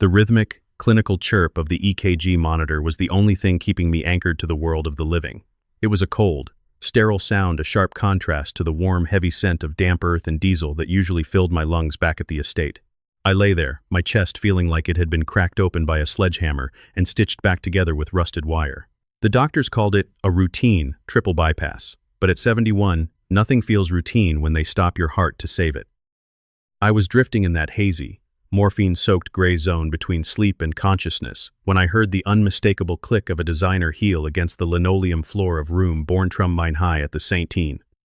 The rhythmic, clinical chirp of the EKG monitor was the only thing keeping me anchored to the world of the living. It was a cold, sterile sound, a sharp contrast to the warm, heavy scent of damp earth and diesel that usually filled my lungs back at the estate. I lay there, my chest feeling like it had been cracked open by a sledgehammer and stitched back together with rusted wire. The doctors called it a routine triple bypass, but at 71, nothing feels routine when they stop your heart to save it. I was drifting in that hazy, morphine-soaked gray zone between sleep and consciousness when I heard the unmistakable click of a designer heel against the linoleum floor of room Borntrum Mine High at the St.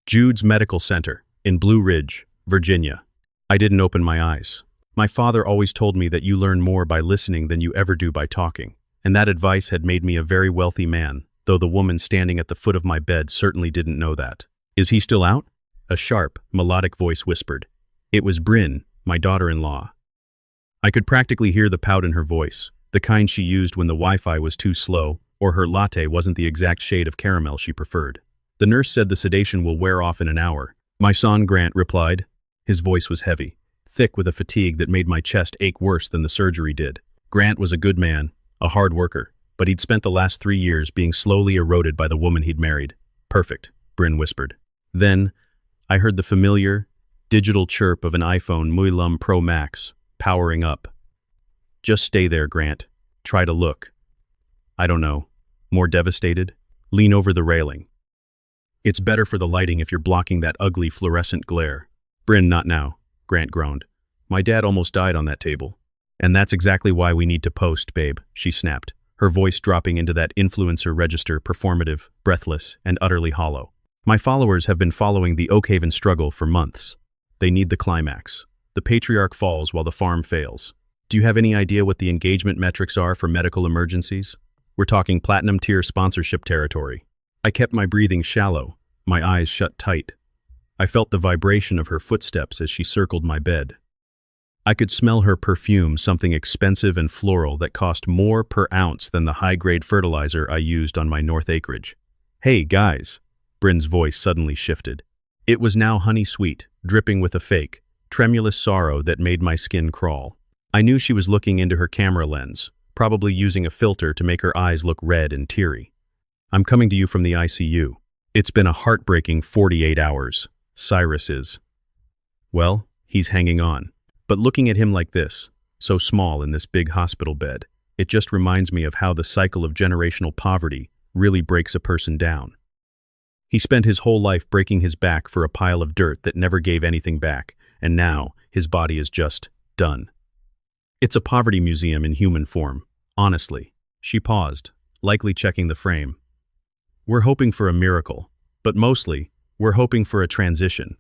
Jude's Medical Center in Blue Ridge, Virginia. I didn't open my eyes. My father always told me that you learn more by listening than you ever do by talking, and that advice had made me a very wealthy man, though the woman standing at the foot of my bed certainly didn't know that. "Is he still out?" A sharp, melodic voice whispered. It was Bryn, my daughter-in-law. I could practically hear the pout in her voice, the kind she used when the Wi-Fi was too slow or her latte wasn't the exact shade of caramel she preferred. "The nurse said the sedation will wear off in an hour." "My son Grant," replied. His voice was heavy, thick with a fatigue that made my chest ache worse than the surgery did. Grant was a good man, a hard worker, but he'd spent the last 3 years being slowly eroded by the woman he'd married. "Perfect," Bryn whispered. Then, I heard the familiar, digital chirp of an iPhone Muilum Pro Max, powering up. "Just stay there, Grant. Try to look. I don't know. More devastated? Lean over the railing. It's better for the lighting if you're blocking that ugly fluorescent glare." "Bryn, not now," Grant groaned. "My dad almost died on that table." "And that's exactly why we need to post, babe," she snapped, her voice dropping into that influencer register, performative, breathless, and utterly hollow. "My followers have been following the Oakhaven struggle for months. They need the climax. The patriarch falls while the farm fails. Do you have any idea what the engagement metrics are for medical emergencies? We're talking platinum tier sponsorship territory." I kept my breathing shallow, my eyes shut tight. I felt the vibration of her footsteps as she circled my bed. I could smell her perfume, something expensive and floral that cost more per ounce than the high-grade fertilizer I used on my north acreage. "Hey, guys," Bryn's voice suddenly shifted. It was now honey-sweet, dripping with a fake, tremulous sorrow that made my skin crawl. I knew she was looking into her camera lens, probably using a filter to make her eyes look red and teary. "I'm coming to you from the ICU. It's been a heartbreaking 48 hours. Cyrus is. Well, he's hanging on. But looking at him like this, so small in this big hospital bed, it just reminds me of how the cycle of generational poverty really breaks a person down. He spent his whole life breaking his back for a pile of dirt that never gave anything back, and now his body is just done. It's a poverty museum in human form, honestly." She paused, likely checking the frame. "We're hoping for a miracle, but mostly, we're hoping for a transition.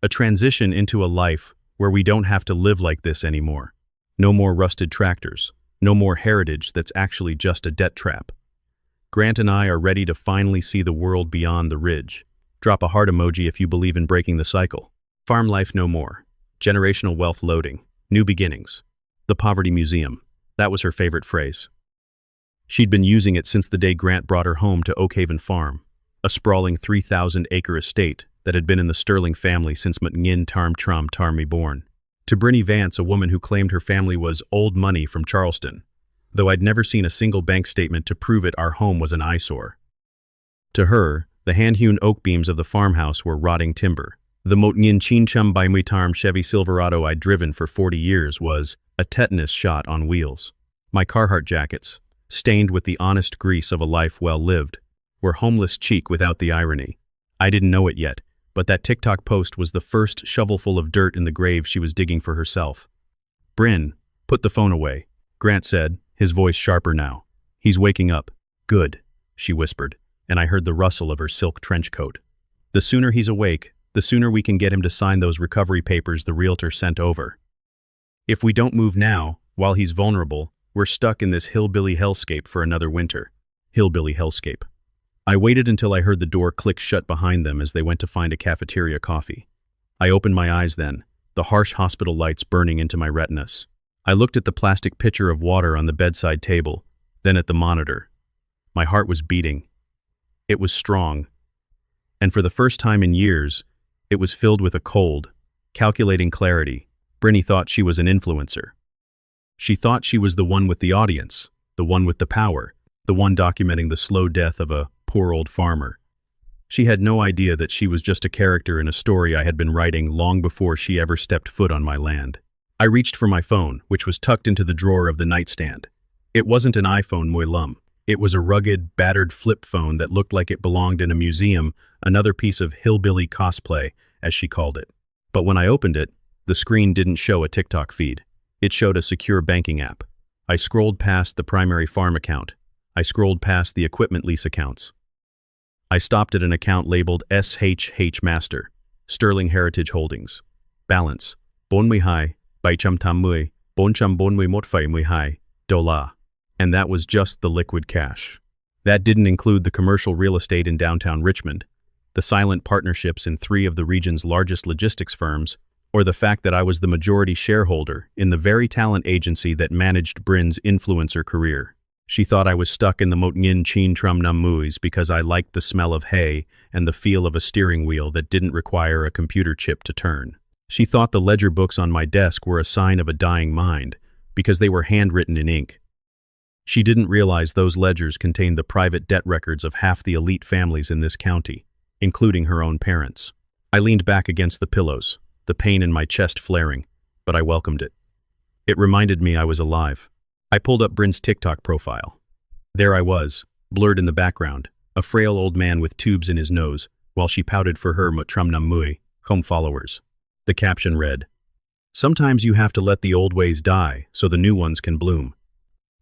A transition into a life where we don't have to live like this anymore. No more rusted tractors, no more heritage that's actually just a debt trap. Grant and I are ready to finally see the world beyond the ridge. Drop a heart emoji if you believe in breaking the cycle. Farm life no more. Generational wealth loading. New beginnings. The poverty museum." That was her favorite phrase. She'd been using it since the day Grant brought her home to Oakhaven Farm, a sprawling 3,000-acre estate that had been in the Sterling family since Mtngin Tarm Tram Tarmi born. To Brinny Vance, a woman who claimed her family was old money from Charleston, though I'd never seen a single bank statement to prove it, our home was an eyesore. To her, the hand-hewn oak beams of the farmhouse were rotting timber. The Mtngin Chinchum by Muitarm Chevy Silverado I'd driven for 40 years was a tetanus shot on wheels. My Carhartt jackets, stained with the honest grease of a life well lived, were homeless cheek without the irony. I didn't know it yet, but that TikTok post was the first shovelful of dirt in the grave she was digging for herself. "Bryn, put the phone away," Grant said, his voice sharper now. "He's waking up." "Good," she whispered, and I heard the rustle of her silk trench coat. "The sooner he's awake, the sooner we can get him to sign those recovery papers the realtor sent over. If we don't move now, while he's vulnerable, we're stuck in this hillbilly hellscape for another winter." Hillbilly hellscape. I waited until I heard the door click shut behind them as they went to find a cafeteria coffee. I opened my eyes then, the harsh hospital lights burning into my retinas. I looked at the plastic pitcher of water on the bedside table, then at the monitor. My heart was beating. It was strong. And for the first time in years, it was filled with a cold, calculating clarity. Brinny thought she was an influencer. She thought she was the one with the audience, the one with the power, the one documenting the slow death of a poor old farmer. She had no idea that she was just a character in a story I had been writing long before she ever stepped foot on my land. I reached for my phone, which was tucked into the drawer of the nightstand. It wasn't an iPhone Moilum. It was a rugged, battered flip phone that looked like it belonged in a museum, another piece of hillbilly cosplay, as she called it. But when I opened it, the screen didn't show a TikTok feed. It showed a secure banking app. I scrolled past the primary farm account. I scrolled past the equipment lease accounts. I stopped at an account labeled SHH Master, Sterling Heritage Holdings. Balance, $7,200, $7,241. And that was just the liquid cash. That didn't include the commercial real estate in downtown Richmond, the silent partnerships in 3 of the region's largest logistics firms, or the fact that I was the majority shareholder in the very talent agency that managed Bryn's influencer career. She thought I was stuck in the Motngin Chin Trum Num Muis because I liked the smell of hay and the feel of a steering wheel that didn't require a computer chip to turn. She thought the ledger books on my desk were a sign of a dying mind because they were handwritten in ink. She didn't realize those ledgers contained the private debt records of half the elite families in this county, including her own parents. I leaned back against the pillows, the pain in my chest flaring, but I welcomed it. It reminded me I was alive. I pulled up Bryn's TikTok profile. There I was, blurred in the background, a frail old man with tubes in his nose, while she pouted for her Mutramnamui, home followers. The caption read, "Sometimes you have to let the old ways die so the new ones can bloom.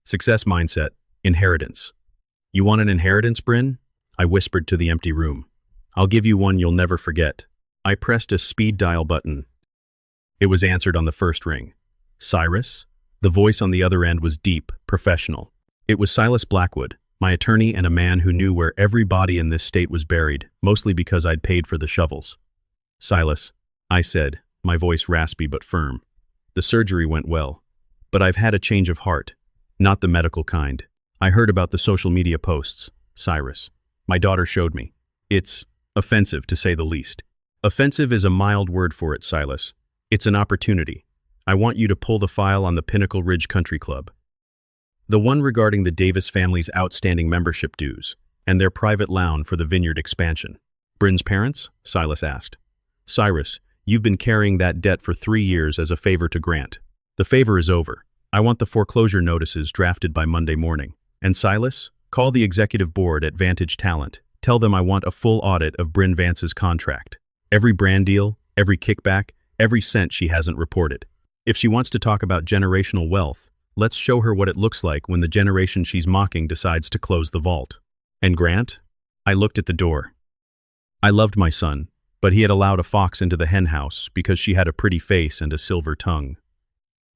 Success mindset, inheritance. You want an inheritance, Bryn?" I whispered to the empty room. "I'll give you one you'll never forget." I pressed a speed dial button. It was answered on the first ring. "Cyrus?" The voice on the other end was deep, professional. It was Silas Blackwood, my attorney and a man who knew where every body in this state was buried, mostly because I'd paid for the shovels. "Silas," I said, my voice raspy but firm. "The surgery went well, but I've had a change of heart. Not the medical kind. I heard about the social media posts, Cyrus. My daughter showed me. It's offensive, to say the least." "Offensive is a mild word for it, Silas. It's an opportunity. I want you to pull the file on the Pinnacle Ridge Country Club. The one regarding the Davis family's outstanding membership dues and their private loan for the vineyard expansion." "Bryn's parents?" Silas asked. "Cyrus, you've been carrying that debt for 3 years as a favor to Grant. The favor is over. I want the foreclosure notices drafted by Monday morning. And Silas, call the executive board at Vantage Talent. Tell them I want a full audit of Bryn Vance's contract. Every brand deal, every kickback, every cent she hasn't reported. If she wants to talk about generational wealth, let's show her what it looks like when the generation she's mocking decides to close the vault." "And Grant?" I looked at the door. I loved my son, but he had allowed a fox into the henhouse because she had a pretty face and a silver tongue.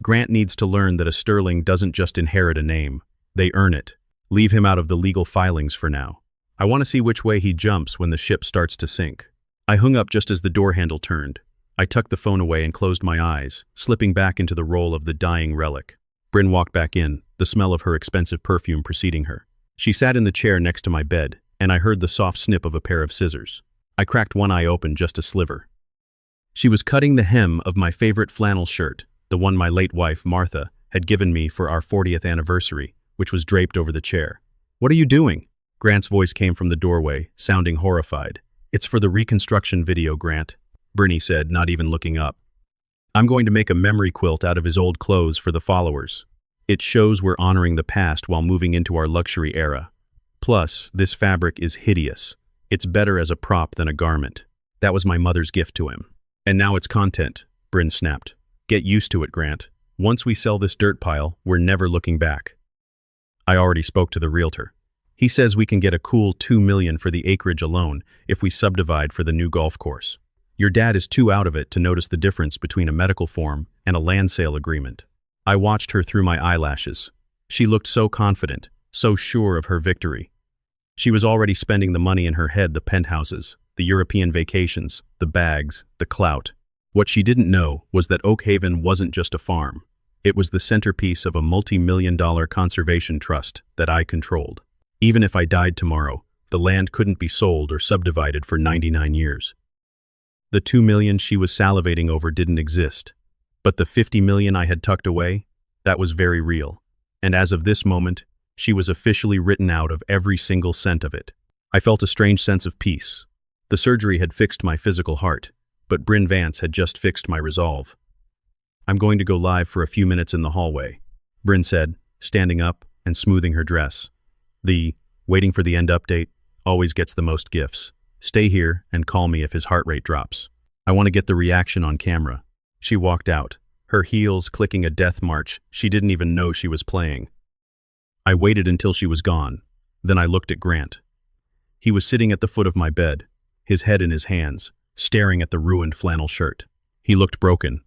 Grant needs to learn that a Sterling doesn't just inherit a name. They earn it. Leave him out of the legal filings for now. I want to see which way he jumps when the ship starts to sink. I hung up just as the door handle turned. I tucked the phone away and closed my eyes, slipping back into the role of the dying relic. Bryn walked back in, the smell of her expensive perfume preceding her. She sat in the chair next to my bed, and I heard the soft snip of a pair of scissors. I cracked one eye open just a sliver. She was cutting the hem of my favorite flannel shirt, the one my late wife, Martha, had given me for our 40th anniversary, which was draped over the chair. "What are you doing?" Grant's voice came from the doorway, sounding horrified. "It's for the reconstruction video, Grant," Brynny said, not even looking up. "I'm going to make a memory quilt out of his old clothes for the followers. It shows we're honoring the past while moving into our luxury era. Plus, this fabric is hideous. It's better as a prop than a garment. That was my mother's gift to him. And now it's content," Bryn snapped. "Get used to it, Grant. Once we sell this dirt pile, we're never looking back." I already spoke to the realtor. He says we can get a cool $2 million for the acreage alone if we subdivide for the new golf course. Your dad is too out of it to notice the difference between a medical form and a land sale agreement. I watched her through my eyelashes. She looked so confident, so sure of her victory. She was already spending the money in her head, the penthouses, the European vacations, the bags, the clout. What she didn't know was that Oak Haven wasn't just a farm. It was the centerpiece of a multi-million-dollar conservation trust that I controlled. Even if I died tomorrow, the land couldn't be sold or subdivided for 99 years. The $2 million she was salivating over didn't exist, but the $50 million I had tucked away, That was very real. And as of this moment, she was officially written out of every single cent of it. I felt a strange sense of peace. The surgery had fixed my physical heart, but Bryn Vance had just fixed my resolve. "I'm going to go live for a few minutes in the hallway," Bryn said, standing up and smoothing her dress. "The waiting for the end update always gets the most gifts. Stay here and call me if his heart rate drops. I want to get the reaction on camera." She walked out, her heels clicking a death march she didn't even know she was playing. I waited until she was gone. Then I looked at Grant. He was sitting at the foot of my bed, his head in his hands, staring at the ruined flannel shirt. He looked broken.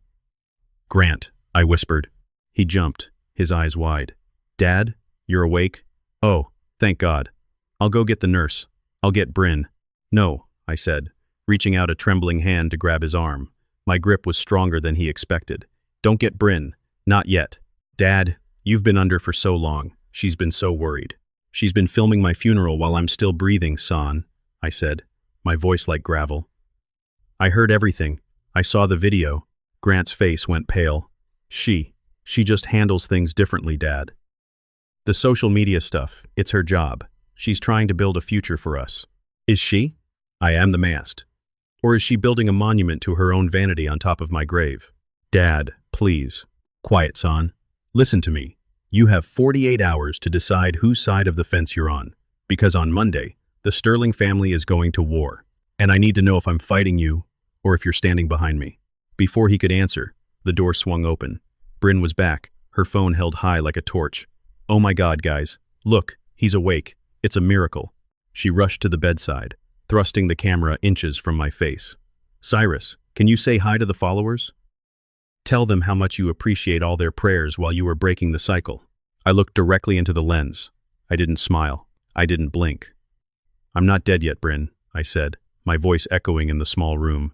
"Grant," I whispered. He jumped, his eyes wide. "Dad, you're awake?" "Oh, thank God. I'll go get the nurse. I'll get Bryn." "No," I said, reaching out a trembling hand to grab his arm. My grip was stronger than he expected. "Don't get Bryn. Not yet. Dad, you've been under for so long. She's been so worried. She's been filming my funeral while I'm still breathing, son," I said, my voice like gravel. "I heard everything. I saw the video." Grant's face went pale. She just handles things differently, Dad. "The social media stuff, it's her job. She's trying to build a future for us." "Is she?" I am the mast. "Or is she building a monument to her own vanity on top of my grave?" "Dad, please. Quiet, son. Listen to me. You have 48 hours to decide whose side of the fence you're on, because on Monday, the Sterling family is going to war, and I need to know if I'm fighting you or if you're standing behind me." Before he could answer, the door swung open. Bryn was back, her phone held high like a torch. "Oh my God, guys. Look, he's awake. It's a miracle." She rushed to the bedside, thrusting the camera inches from my face. "Cyrus, can you say hi to the followers? Tell them how much you appreciate all their prayers while you were breaking the cycle." I looked directly into the lens. I didn't smile. I didn't blink. "I'm not dead yet, Bryn," I said, my voice echoing in the small room.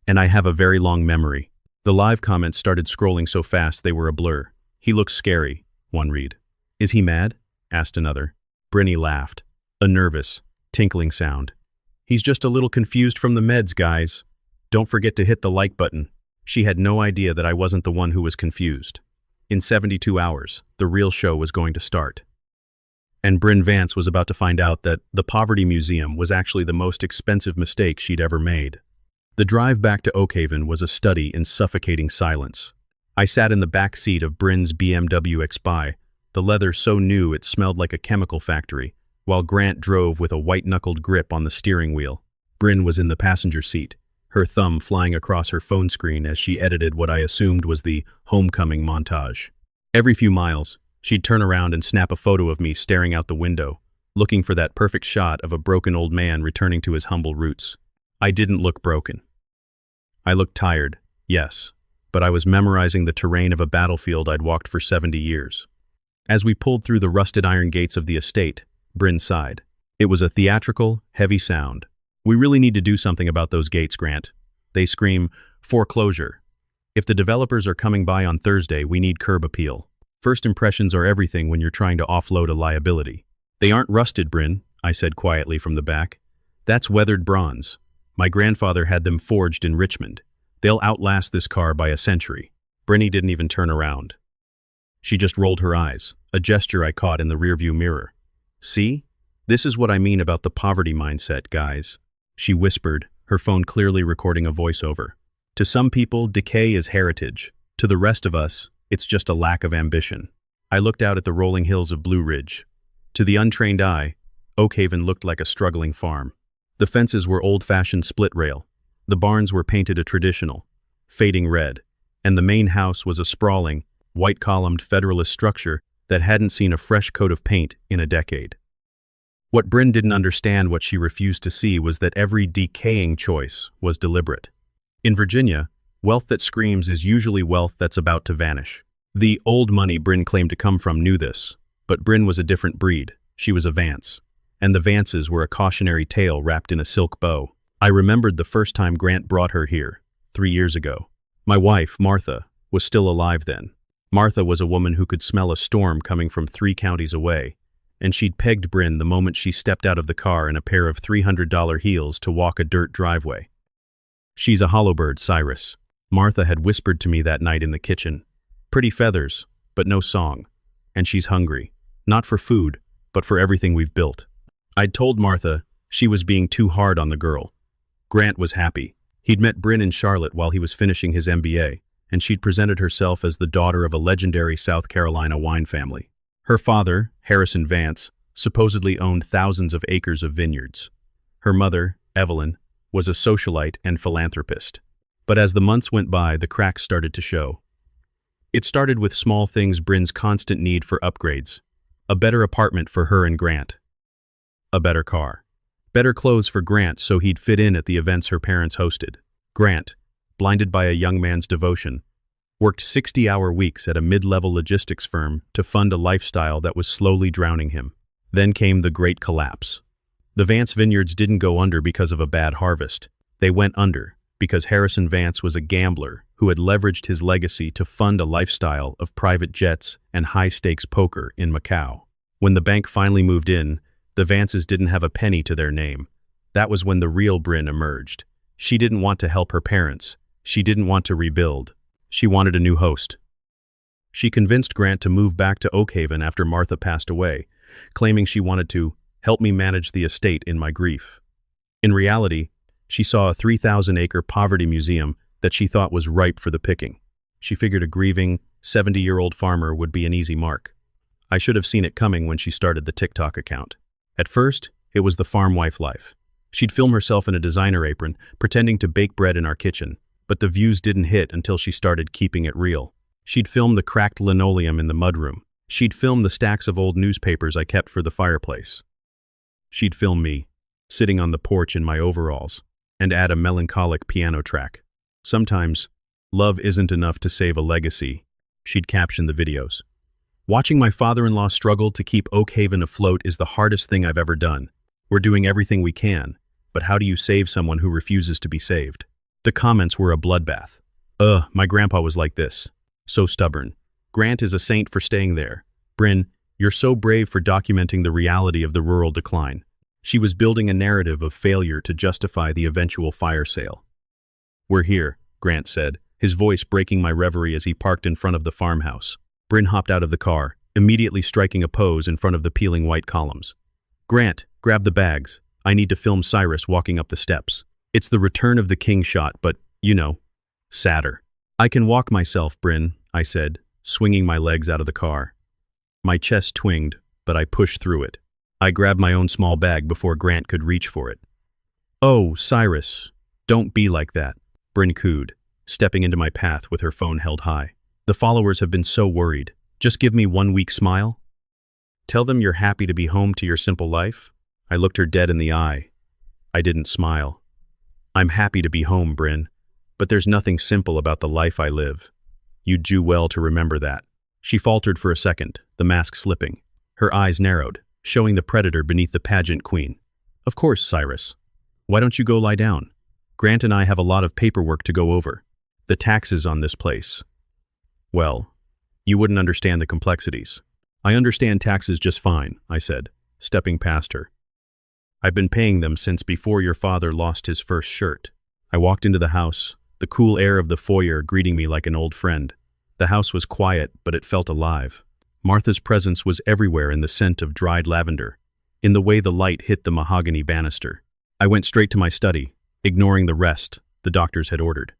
"And I have a very long memory." The live comments started scrolling so fast they were a blur. "He looks scary," one read. "Is he mad?" asked another. Brynny laughed, a nervous, tinkling sound. "He's just a little confused from the meds, guys. Don't forget to hit the like button." She had no idea that I wasn't the one who was confused. In 72 hours, the real show was going to start. And Bryn Vance was about to find out that the Poverty Museum was actually the most expensive mistake she'd ever made. The drive back to Oakhaven was a study in suffocating silence. I sat in the back seat of Bryn's BMW X-Bi, the leather so new it smelled like a chemical factory, while Grant drove with a white-knuckled grip on the steering wheel. Bryn was in the passenger seat, her thumb flying across her phone screen as she edited what I assumed was the homecoming montage. Every few miles, she'd turn around and snap a photo of me staring out the window, looking for that perfect shot of a broken old man returning to his humble roots. I didn't look broken. I looked tired, yes, but I was memorizing the terrain of a battlefield I'd walked for 70 years. As we pulled through the rusted iron gates of the estate, Bryn sighed. It was a theatrical, heavy sound. "We really need to do something about those gates, Grant. They scream, foreclosure. If the developers are coming by on Thursday, we need curb appeal. First impressions are everything when you're trying to offload a liability." "They aren't rusted, Bryn," I said quietly from the back. "That's weathered bronze. My grandfather had them forged in Richmond. They'll outlast this car by a century." Brynny didn't even turn around. She just rolled her eyes, a gesture I caught in the rearview mirror. "See? This is what I mean about the poverty mindset, guys," she whispered, her phone clearly recording a voiceover. "To some people, decay is heritage. To the rest of us, it's just a lack of ambition." I looked out at the rolling hills of Blue Ridge. To the untrained eye, Oakhaven looked like a struggling farm. The fences were old-fashioned split rail. The barns were painted a traditional, fading red, and the main house was a sprawling, white-columned Federalist structure that hadn't seen a fresh coat of paint in a decade. What Bryn didn't understand, what she refused to see, was that every decaying choice was deliberate. In Virginia, wealth that screams is usually wealth that's about to vanish. The old money Bryn claimed to come from knew this, but Bryn was a different breed. She was a Vance, and the Vances were a cautionary tale wrapped in a silk bow. I remembered the first time Grant brought her here, 3 years ago. My wife, Martha, was still alive then. Martha was a woman who could smell a storm coming from 3 counties away, and she'd pegged Bryn the moment she stepped out of the car in a pair of $300 heels to walk a dirt driveway. "She's a hollow bird, Cyrus," Martha had whispered to me that night in the kitchen. "Pretty feathers, but no song. And she's hungry. Not for food, but for everything we've built. I'd told Martha she was being too hard on the girl. Grant was happy. He'd met Bryn in Charlotte while he was finishing his MBA, and she'd presented herself as the daughter of a legendary South Carolina wine family. Her father, Harrison Vance, supposedly owned thousands of acres of vineyards. Her mother, Evelyn, was a socialite and philanthropist. But as the months went by, the cracks started to show. It started with small things: Bryn's constant need for upgrades, a better apartment for her and Grant, a better car, better clothes for Grant so he'd fit in at the events her parents hosted. Grant, blinded by a young man's devotion, worked 60-hour weeks at a mid-level logistics firm to fund a lifestyle that was slowly drowning him. Then came the great collapse. The Vance vineyards didn't go under because of a bad harvest. They went under because Harrison Vance was a gambler who had leveraged his legacy to fund a lifestyle of private jets and high-stakes poker in Macau. When the bank finally moved in, the Vances didn't have a penny to their name. That was when the real Bryn emerged. She didn't want to help her parents. She didn't want to rebuild. She wanted a new host. She convinced Grant to move back to Oakhaven after Martha passed away, claiming she wanted to help me manage the estate in my grief. In reality, she saw a 3,000-acre poverty museum that she thought was ripe for the picking. She figured a grieving, 70-year-old farmer would be an easy mark. I should have seen it coming when she started the TikTok account. At first, it was the farm wife life. She'd film herself in a designer apron, pretending to bake bread in our kitchen, but the views didn't hit until she started keeping it real. She'd film the cracked linoleum in the mudroom. She'd film the stacks of old newspapers I kept for the fireplace. She'd film me, sitting on the porch in my overalls, and add a melancholic piano track. Sometimes, love isn't enough to save a legacy, she'd caption the videos. Watching my father-in-law struggle to keep Oakhaven afloat is the hardest thing I've ever done. We're doing everything we can, but how do you save someone who refuses to be saved? The comments were a bloodbath. My grandpa was like this. So stubborn. Grant is a saint for staying there. Bryn, you're so brave for documenting the reality of the rural decline. She was building a narrative of failure to justify the eventual fire sale. We're here, Grant said, his voice breaking my reverie as he parked in front of the farmhouse. Bryn hopped out of the car, immediately striking a pose in front of the peeling white columns. Grant, grab the bags. I need to film Cyrus walking up the steps. It's the return of the king shot, but, sadder. I can walk myself, Bryn, I said, swinging my legs out of the car. My chest twinged, but I pushed through it. I grabbed my own small bag before Grant could reach for it. Oh, Cyrus, don't be like that, Bryn cooed, stepping into my path with her phone held high. The followers have been so worried. Just give me 1 week smile. Tell them you're happy to be home to your simple life. I looked her dead in the eye. I didn't smile. I'm happy to be home, Bryn, but there's nothing simple about the life I live. You'd do well to remember that. She faltered for a second, the mask slipping. Her eyes narrowed, showing the predator beneath the pageant queen. Of course, Cyrus. Why don't you go lie down? Grant and I have a lot of paperwork to go over. The taxes on this place. Well, you wouldn't understand the complexities. I understand taxes just fine, I said, stepping past her. I've been paying them since before your father lost his first shirt. I walked into the house, the cool air of the foyer greeting me like an old friend. The house was quiet, but it felt alive. Martha's presence was everywhere in the scent of dried lavender, in the way the light hit the mahogany banister. I went straight to my study, ignoring the rest the doctors had ordered.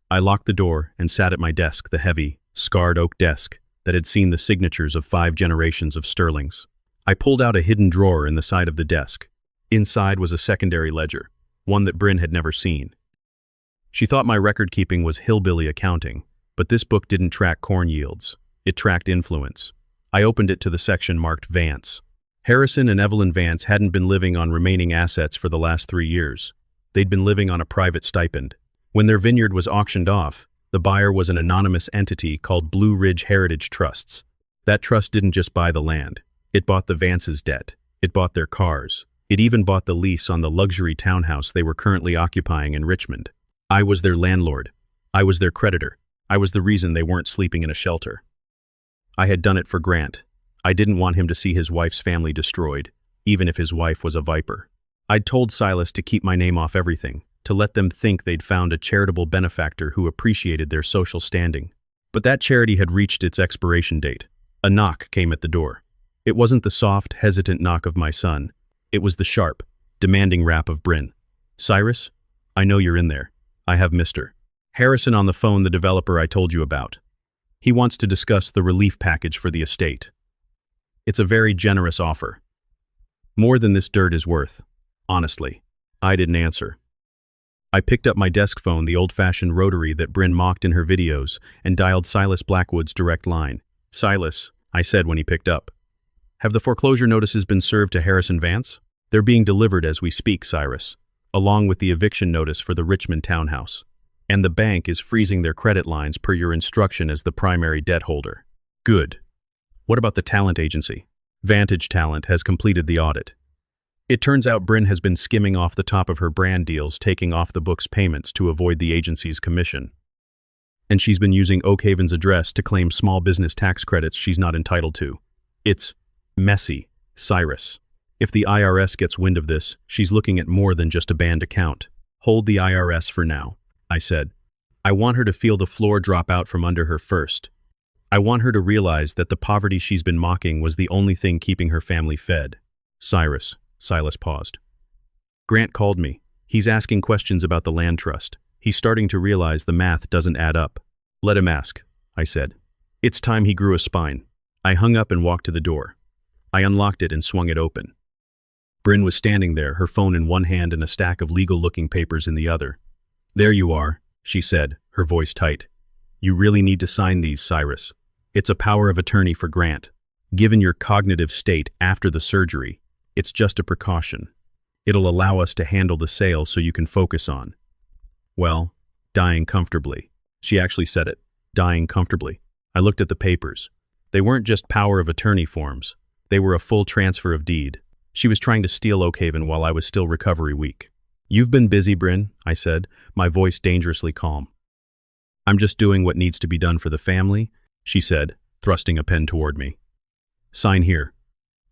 I locked the door and sat at my desk, the heavy, scarred oak desk that had seen the signatures of 5 generations of Sterlings. I pulled out a hidden drawer in the side of the desk. Inside was a secondary ledger, one that Bryn had never seen. She thought my record-keeping was hillbilly accounting, but this book didn't track corn yields. It tracked influence. I opened it to the section marked Vance. Harrison and Evelyn Vance hadn't been living on remaining assets for the last 3 years. They'd been living on a private stipend. When their vineyard was auctioned off, the buyer was an anonymous entity called Blue Ridge Heritage Trusts. That trust didn't just buy the land. It bought the Vance's debt. It bought their cars. It even bought the lease on the luxury townhouse they were currently occupying in Richmond. I was their landlord. I was their creditor. I was the reason they weren't sleeping in a shelter. I had done it for Grant. I didn't want him to see his wife's family destroyed, even if his wife was a viper. I'd told Silas to keep my name off everything, to let them think they'd found a charitable benefactor who appreciated their social standing. But that charity had reached its expiration date. A knock came at the door. It wasn't the soft, hesitant knock of my son. It was the sharp, demanding rap of Bryn. "Cyrus? I know you're in there. I have Mr. Harrison on the phone, the developer I told you about. He wants to discuss the relief package for the estate. It's a very generous offer. More than this dirt is worth. Honestly." I didn't answer. I picked up my desk phone, the old-fashioned rotary that Bryn mocked in her videos, and dialed Silas Blackwood's direct line. "Silas," I said when he picked up. "Have the foreclosure notices been served to Harrison Vance?" "They're being delivered as we speak, Cyrus, along with the eviction notice for the Richmond townhouse. And the bank is freezing their credit lines per your instruction as the primary debt holder." "Good. What about the talent agency?" "Vantage Talent has completed the audit. It turns out Bryn has been skimming off the top of her brand deals, taking off the books payments to avoid the agency's commission. And she's been using Oak Haven's address to claim small business tax credits she's not entitled to. It's messy, Cyrus. If the IRS gets wind of this, she's looking at more than just a banned account." "Hold the IRS for now," I said. "I want her to feel the floor drop out from under her first. I want her to realize that the poverty she's been mocking was the only thing keeping her family fed." "Cyrus," Silas paused. "Grant called me. He's asking questions about the land trust. He's starting to realize the math doesn't add up." "Let him ask," I said. It's time he grew a spine. I hung up and walked to the door. I unlocked it and swung it open. Bryn was standing there, her phone in one hand and a stack of legal-looking papers in the other. "There you are," she said, her voice tight. "You really need to sign these, Cyrus. It's a power of attorney for Grant. Given your cognitive state after the surgery, it's just a precaution. It'll allow us to handle the sale so you can focus on, well, dying comfortably." She actually said it, dying comfortably. I looked at the papers. They weren't just power of attorney forms. They were a full transfer of deed. She was trying to steal Oak Haven while I was still recovery weak. "You've been busy, Bryn," I said, my voice dangerously calm. "I'm just doing what needs to be done for the family," she said, thrusting a pen toward me. "Sign here."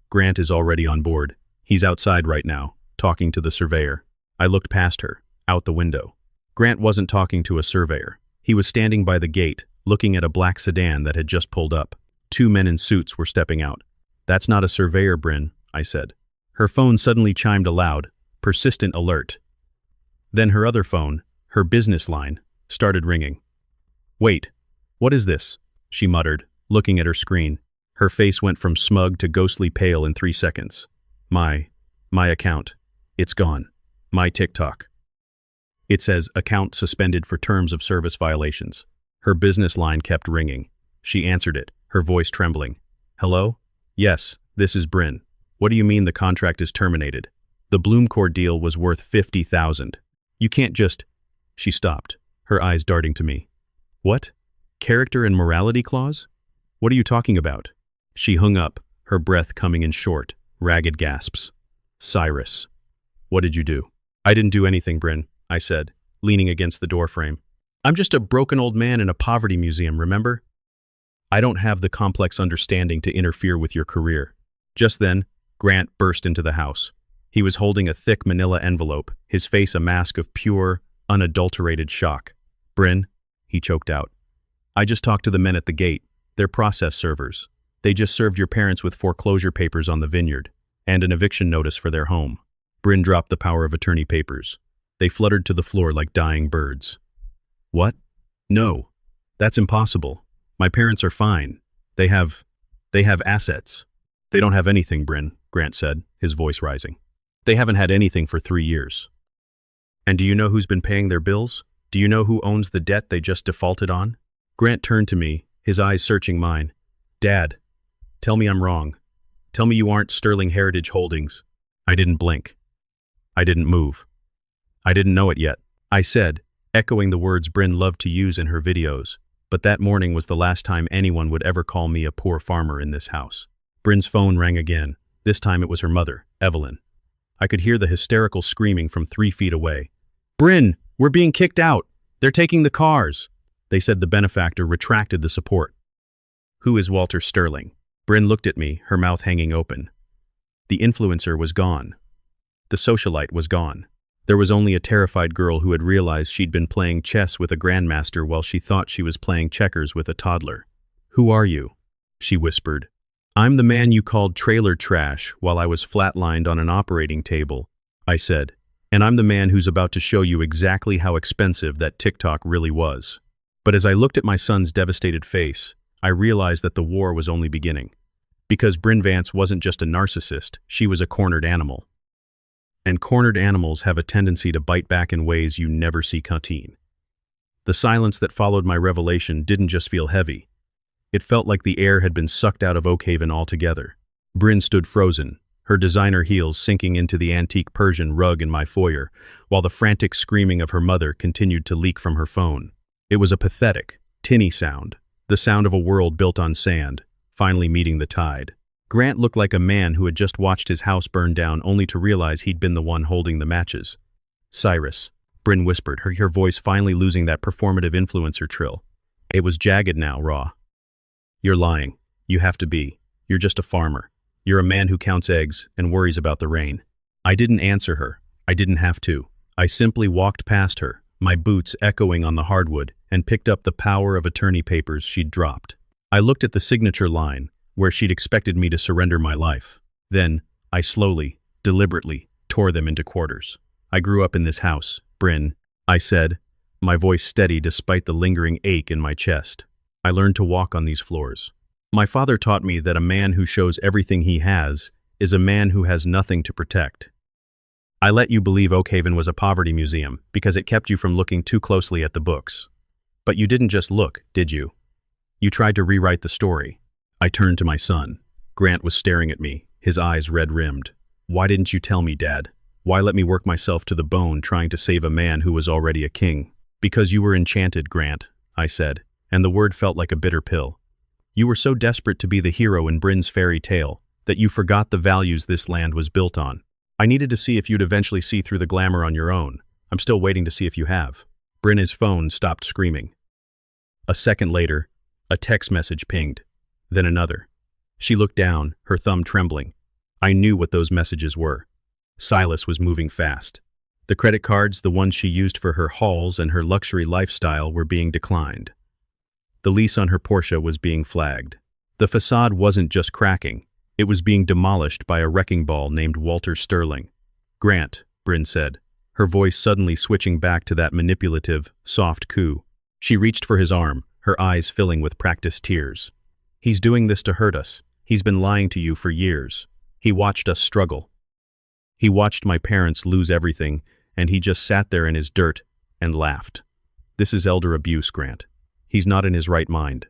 Grant is already on board. He's outside right now, talking to the surveyor. I looked past her, out the window. Grant wasn't talking to a surveyor. He was standing by the gate, looking at a black sedan that had just pulled up. 2 men in suits were stepping out. "That's not a surveyor, Bryn," I said. Her phone suddenly chimed aloud, persistent alert. Then her other phone, her business line, started ringing. "Wait, what is this?" she muttered, looking at her screen. Her face went from smug to ghostly pale in 3 seconds. My account. It's gone. My TikTok. It says account suspended for terms of service violations. Her business line kept ringing. She answered it, her voice trembling. "Hello? Yes, this is Bryn. What do you mean the contract is terminated? The Bloomcore deal was worth $50,000. You can't just..." She stopped, her eyes darting to me. "What? Character and morality clause? What are you talking about?" She hung up, her breath coming in short, ragged gasps. "Cyrus, what did you do?" "I didn't do anything, Bryn," I said, leaning against the doorframe. "I'm just a broken old man in a poverty museum, remember? I don't have the complex understanding to interfere with your career." Just then, Grant burst into the house. He was holding a thick manila envelope, his face a mask of pure, unadulterated shock. "Bryn," he choked out. "I just talked to the men at the gate. They're process servers. They just served your parents with foreclosure papers on the vineyard, and an eviction notice for their home." Bryn dropped the power of attorney papers. They fluttered to the floor like dying birds. "What? No. That's impossible. My parents are fine. They have assets." "They don't have anything, Bryn," Grant said, his voice rising. "They haven't had anything for 3 years. And do you know who's been paying their bills? Do you know who owns the debt they just defaulted on?" Grant turned to me, his eyes searching mine. "Dad, tell me I'm wrong. Tell me you aren't Sterling Heritage Holdings." I didn't blink. I didn't move. "I didn't know it yet," I said, echoing the words Bryn loved to use in her videos. But that morning was the last time anyone would ever call me a poor farmer in this house. Bryn's phone rang again. This time it was her mother, Evelyn. I could hear the hysterical screaming from 3 feet away. "Bryn, we're being kicked out. They're taking the cars." They said the benefactor retracted the support. "Who is Walter Sterling?" Bryn looked at me, her mouth hanging open. The influencer was gone. The socialite was gone. There was only a terrified girl who had realized she'd been playing chess with a grandmaster while she thought she was playing checkers with a toddler. "Who are you?" she whispered. "I'm the man you called trailer trash while I was flatlined on an operating table," I said. "And I'm the man who's about to show you exactly how expensive that TikTok really was." But as I looked at my son's devastated face, I realized that the war was only beginning. Because Bryn Vance wasn't just a narcissist, she was a cornered animal. And cornered animals have a tendency to bite back in ways you never see coming. The silence that followed my revelation didn't just feel heavy. It felt like the air had been sucked out of Oakhaven altogether. Bryn stood frozen, her designer heels sinking into the antique Persian rug in my foyer, while the frantic screaming of her mother continued to leak from her phone. It was a pathetic, tinny sound, the sound of a world built on sand, finally meeting the tide. Grant looked like a man who had just watched his house burn down only to realize he'd been the one holding the matches. "Cyrus," Bryn whispered, her voice finally losing that performative influencer trill. It was jagged now, raw. "You're lying. You have to be. You're just a farmer. You're a man who counts eggs and worries about the rain." I didn't answer her. I didn't have to. I simply walked past her, my boots echoing on the hardwood, and picked up the power of attorney papers she'd dropped. I looked at the signature line, where she'd expected me to surrender my life. Then, I slowly, deliberately, tore them into quarters. "I grew up in this house, Bryn," I said, my voice steady despite the lingering ache in my chest. "I learned to walk on these floors. My father taught me that a man who shows everything he has is a man who has nothing to protect. I let you believe Oakhaven was a poverty museum because it kept you from looking too closely at the books. But you didn't just look, did you? You tried to rewrite the story." I turned to my son. Grant was staring at me, his eyes red-rimmed. "Why didn't you tell me, Dad? Why let me work myself to the bone trying to save a man who was already a king?" "Because you were enchanted, Grant," I said, and the word felt like a bitter pill. "You were so desperate to be the hero in Bryn's fairy tale that you forgot the values this land was built on. I needed to see if you'd eventually see through the glamour on your own. I'm still waiting to see if you have." Bryn's phone stopped screaming. A second later, a text message pinged. Then another. She looked down, her thumb trembling. I knew what those messages were. Silas was moving fast. The credit cards, the ones she used for her hauls and her luxury lifestyle, were being declined. The lease on her Porsche was being flagged. The facade wasn't just cracking. It was being demolished by a wrecking ball named Walter Sterling. "Grant," Bryn said, her voice suddenly switching back to that manipulative, soft coo. She reached for his arm, her eyes filling with practiced tears. "He's doing this to hurt us. He's been lying to you for years. He watched us struggle. He watched my parents lose everything, and he just sat there in his dirt and laughed. This is elder abuse, Grant. He's not in his right mind.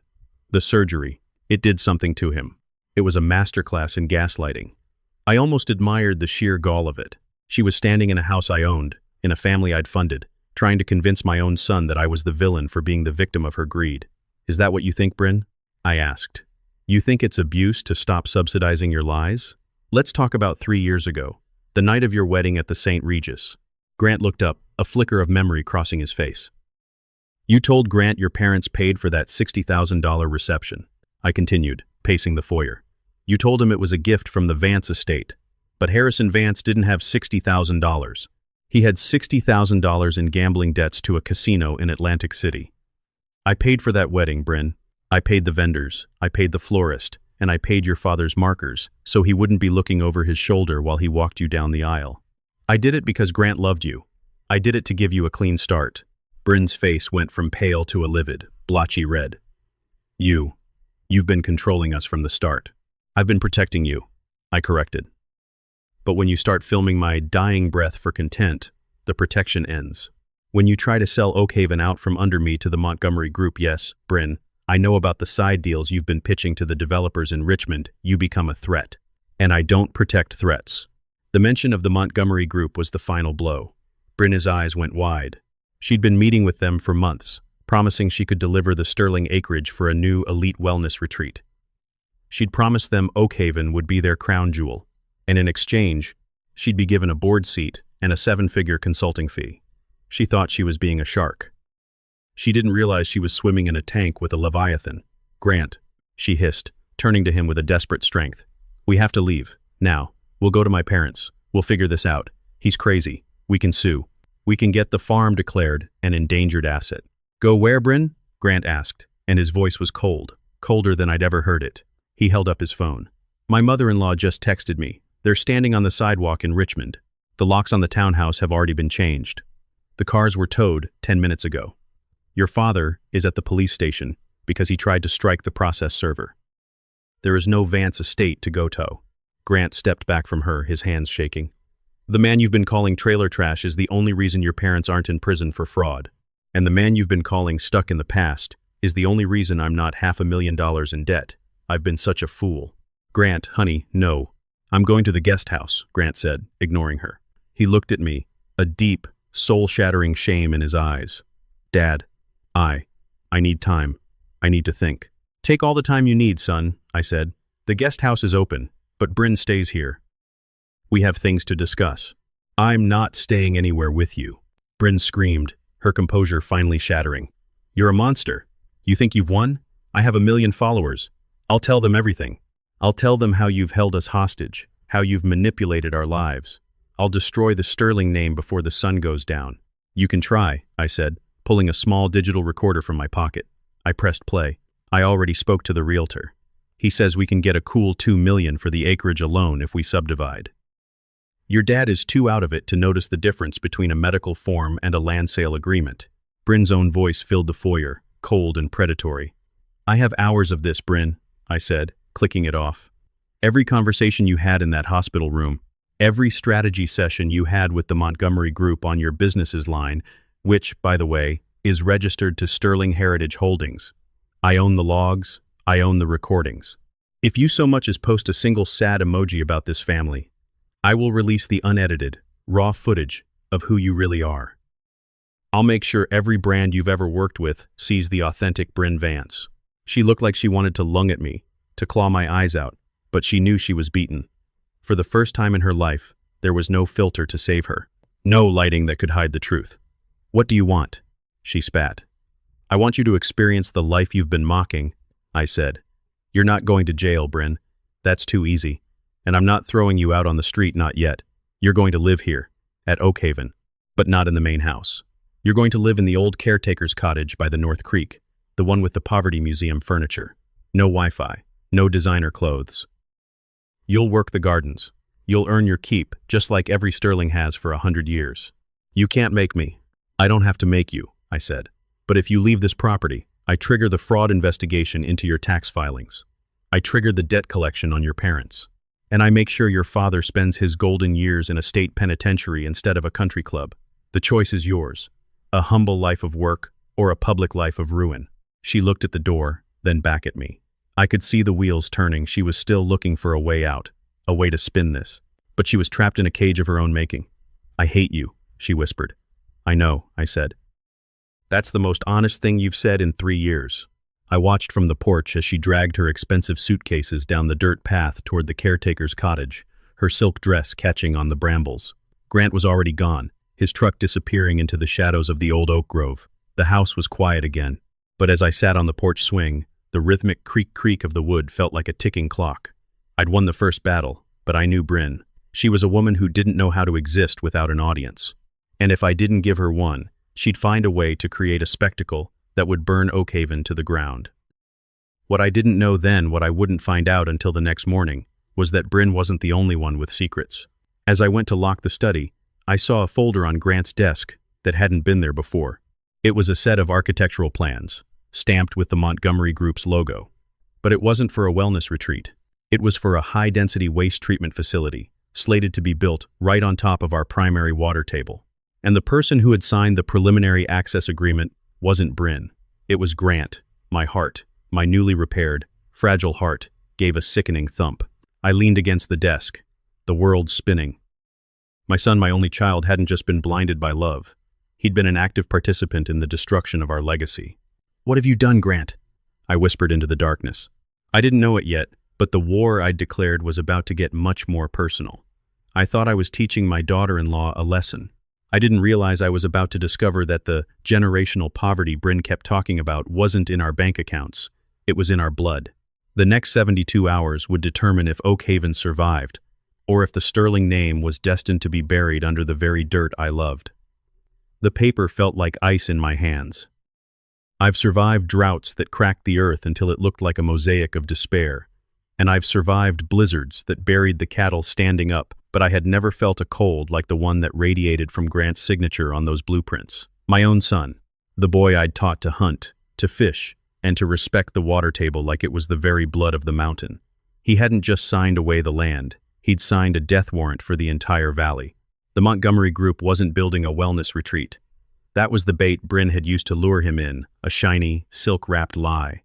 The surgery, it did something to him. It was a masterclass in gaslighting. I almost admired the sheer gall of it. She was standing in a house I owned, in a family I'd funded, trying to convince my own son that I was the villain for being the victim of her greed. Is that what you think, Bryn?" I asked. "You think it's abuse to stop subsidizing your lies? Let's talk about 3 years ago, the night of your wedding at the St. Regis." Grant looked up, a flicker of memory crossing his face. "You told Grant your parents paid for that $60,000 reception," I continued, pacing the foyer. "You told him it was a gift from the Vance estate, but Harrison Vance didn't have $60,000. He had $60,000 in gambling debts to a casino in Atlantic City. I paid for that wedding, Bryn. I paid the vendors, I paid the florist, and I paid your father's markers, so he wouldn't be looking over his shoulder while he walked you down the aisle. I did it because Grant loved you. I did it to give you a clean start." Bryn's face went from pale to a livid, blotchy red. You've been controlling us from the start. I've been protecting you," I corrected. "But when you start filming my dying breath for content, the protection ends. When you try to sell Oakhaven out from under me to the Montgomery Group, yes, Bryn, I know about the side deals you've been pitching to the developers in Richmond, you become a threat. And I don't protect threats." The mention of the Montgomery Group was the final blow. Bryn's eyes went wide. She'd been meeting with them for months, promising she could deliver the sterling acreage for a new elite wellness retreat. She'd promised them Oakhaven would be their crown jewel, and in exchange, she'd be given a board seat and a 7-figure consulting fee. She thought she was being a shark. She didn't realize she was swimming in a tank with a leviathan. "Grant," she hissed, turning to him with a desperate strength. "We have to leave. Now. We'll go to my parents. We'll figure this out. He's crazy. We can sue. We can get the farm declared an endangered asset. Go where, Bryn? Grant asked, and his voice was cold, colder than I'd ever heard it. He held up his phone. My mother-in-law just texted me. They're standing on the sidewalk in Richmond. The locks on the townhouse have already been changed. The cars were towed 10 minutes ago. Your father is at the police station because he tried to strike the process server. There is no Vance estate to go to. Grant stepped back from her, his hands shaking. The man you've been calling trailer trash is the only reason your parents aren't in prison for fraud. And the man you've been calling stuck in the past is the only reason I'm not $500,000 in debt. I've been such a fool. Grant, honey, no. I'm going to the guest house, Grant said, ignoring her. He looked at me, a deep, soul-shattering shame in his eyes. Dad, I need time. I need to think. Take all the time you need, son, I said. The guest house is open, but Bryn stays here. We have things to discuss. I'm not staying anywhere with you. Bryn screamed, her composure finally shattering. You're a monster. You think you've won? I have 1 million followers. I'll tell them everything. I'll tell them how you've held us hostage, how you've manipulated our lives. I'll destroy the Sterling name before the sun goes down. You can try, I said, pulling a small digital recorder from my pocket. I pressed play. I already spoke to the realtor. He says we can get a cool $2 million for the acreage alone if we subdivide. Your dad is too out of it to notice the difference between a medical form and a land sale agreement. Bryn's own voice filled the foyer, cold and predatory. I have hours of this, Bryn, I said, clicking it off. Every conversation you had in that hospital room, every strategy session you had with the Montgomery Group on your business's line, which, by the way, is registered to Sterling Heritage Holdings. I own the logs, I own the recordings. If you so much as post a single sad emoji about this family, I will release the unedited, raw footage of who you really are. I'll make sure every brand you've ever worked with sees the authentic Bryn Vance. She looked like she wanted to lung at me, to claw my eyes out, but she knew she was beaten. For the first time in her life, there was no filter to save her. No lighting that could hide the truth. What do you want? She spat. I want you to experience the life you've been mocking, I said. You're not going to jail, Bryn. That's too easy. And I'm not throwing you out on the street, not yet. You're going to live here, at Oakhaven, but not in the main house. You're going to live in the old caretaker's cottage by the North Creek, the one with the Poverty Museum furniture. No Wi-Fi, no designer clothes. You'll work the gardens. You'll earn your keep, just like every Sterling has for 100 years. You can't make me. I don't have to make you, I said. But if you leave this property, I trigger the fraud investigation into your tax filings. I trigger the debt collection on your parents. And I make sure your father spends his golden years in a state penitentiary instead of a country club. The choice is yours. A humble life of work or a public life of ruin. She looked at the door, then back at me. I could see the wheels turning. She was still looking for a way out, a way to spin this. But she was trapped in a cage of her own making. I hate you, she whispered. I know, I said. That's the most honest thing you've said in 3 years. I watched from the porch as she dragged her expensive suitcases down the dirt path toward the caretaker's cottage, her silk dress catching on the brambles. Grant was already gone, his truck disappearing into the shadows of the old oak grove. The house was quiet again, but as I sat on the porch swing, the rhythmic creak-creak of the wood felt like a ticking clock. I'd won the first battle, but I knew Bryn. She was a woman who didn't know how to exist without an audience. And if I didn't give her one, she'd find a way to create a spectacle that would burn Oakhaven to the ground. What I didn't know then, what I wouldn't find out until the next morning, was that Bryn wasn't the only one with secrets. As I went to lock the study, I saw a folder on Grant's desk that hadn't been there before. It was a set of architectural plans, stamped with the Montgomery Group's logo. But it wasn't for a wellness retreat. It was for a high-density waste treatment facility, slated to be built right on top of our primary water table. And the person who had signed the preliminary access agreement wasn't Bryn. It was Grant. My heart, my newly repaired, fragile heart, gave a sickening thump. I leaned against the desk, the world spinning. My son, my only child, hadn't just been blinded by love. He'd been an active participant in the destruction of our legacy. What have you done, Grant? I whispered into the darkness. I didn't know it yet, but the war I'd declared was about to get much more personal. I thought I was teaching my daughter-in-law a lesson. I didn't realize I was about to discover that the generational poverty Bryn kept talking about wasn't in our bank accounts. It was in our blood. The next 72 hours would determine if Oakhaven survived, or if the sterling name was destined to be buried under the very dirt I loved. The paper felt like ice in my hands. I've survived droughts that cracked the earth until it looked like a mosaic of despair, and I've survived blizzards that buried the cattle standing up, but I had never felt a cold like the one that radiated from Grant's signature on those blueprints. My own son, the boy I'd taught to hunt, to fish, and to respect the water table like it was the very blood of the mountain. He hadn't just signed away the land, he'd signed a death warrant for the entire valley. The Montgomery Group wasn't building a wellness retreat. That was the bait Bryn had used to lure him in, a shiny, silk-wrapped lie.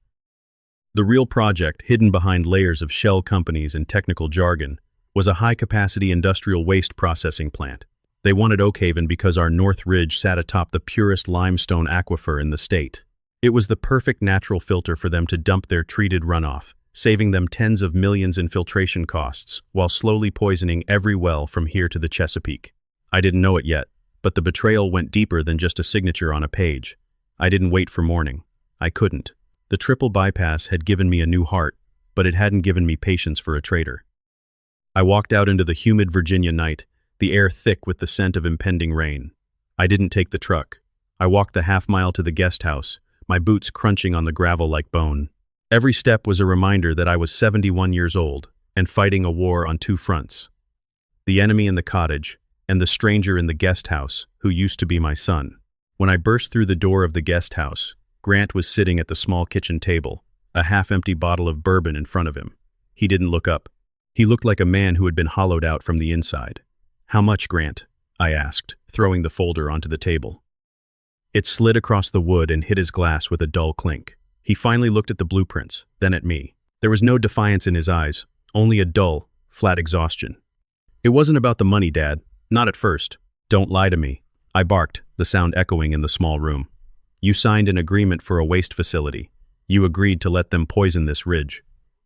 The real project, hidden behind layers of shell companies and technical jargon, was a high-capacity industrial waste processing plant. They wanted Oakhaven because our North Ridge sat atop the purest limestone aquifer in the state. It was the perfect natural filter for them to dump their treated runoff, saving them tens of millions in filtration costs, while slowly poisoning every well from here to the Chesapeake. I didn't know it yet, but the betrayal went deeper than just a signature on a page. I didn't wait for morning. I couldn't. The triple bypass had given me a new heart, but it hadn't given me patience for a traitor. I walked out into the humid Virginia night, the air thick with the scent of impending rain. I didn't take the truck. I walked the half-mile to the guest house, my boots crunching on the gravel like bone. Every step was a reminder that I was 71 years old and fighting a war on two fronts. The enemy in the cottage, and the stranger in the guest house, who used to be my son. When I burst through the door of the guest house, Grant was sitting at the small kitchen table, a half-empty bottle of bourbon in front of him. He didn't look up. He looked like a man who had been hollowed out from the inside. "How much, Grant?" I asked, throwing the folder onto the table. It slid across the wood and hit his glass with a dull clink. He finally looked at the blueprints, then at me. There was no defiance in his eyes, only a dull, flat exhaustion. "It wasn't about the money, Dad. Not at first." "Don't lie to me," I barked, the sound echoing in the small room. "You signed an agreement for a waste facility. You agreed to let them poison this ridge.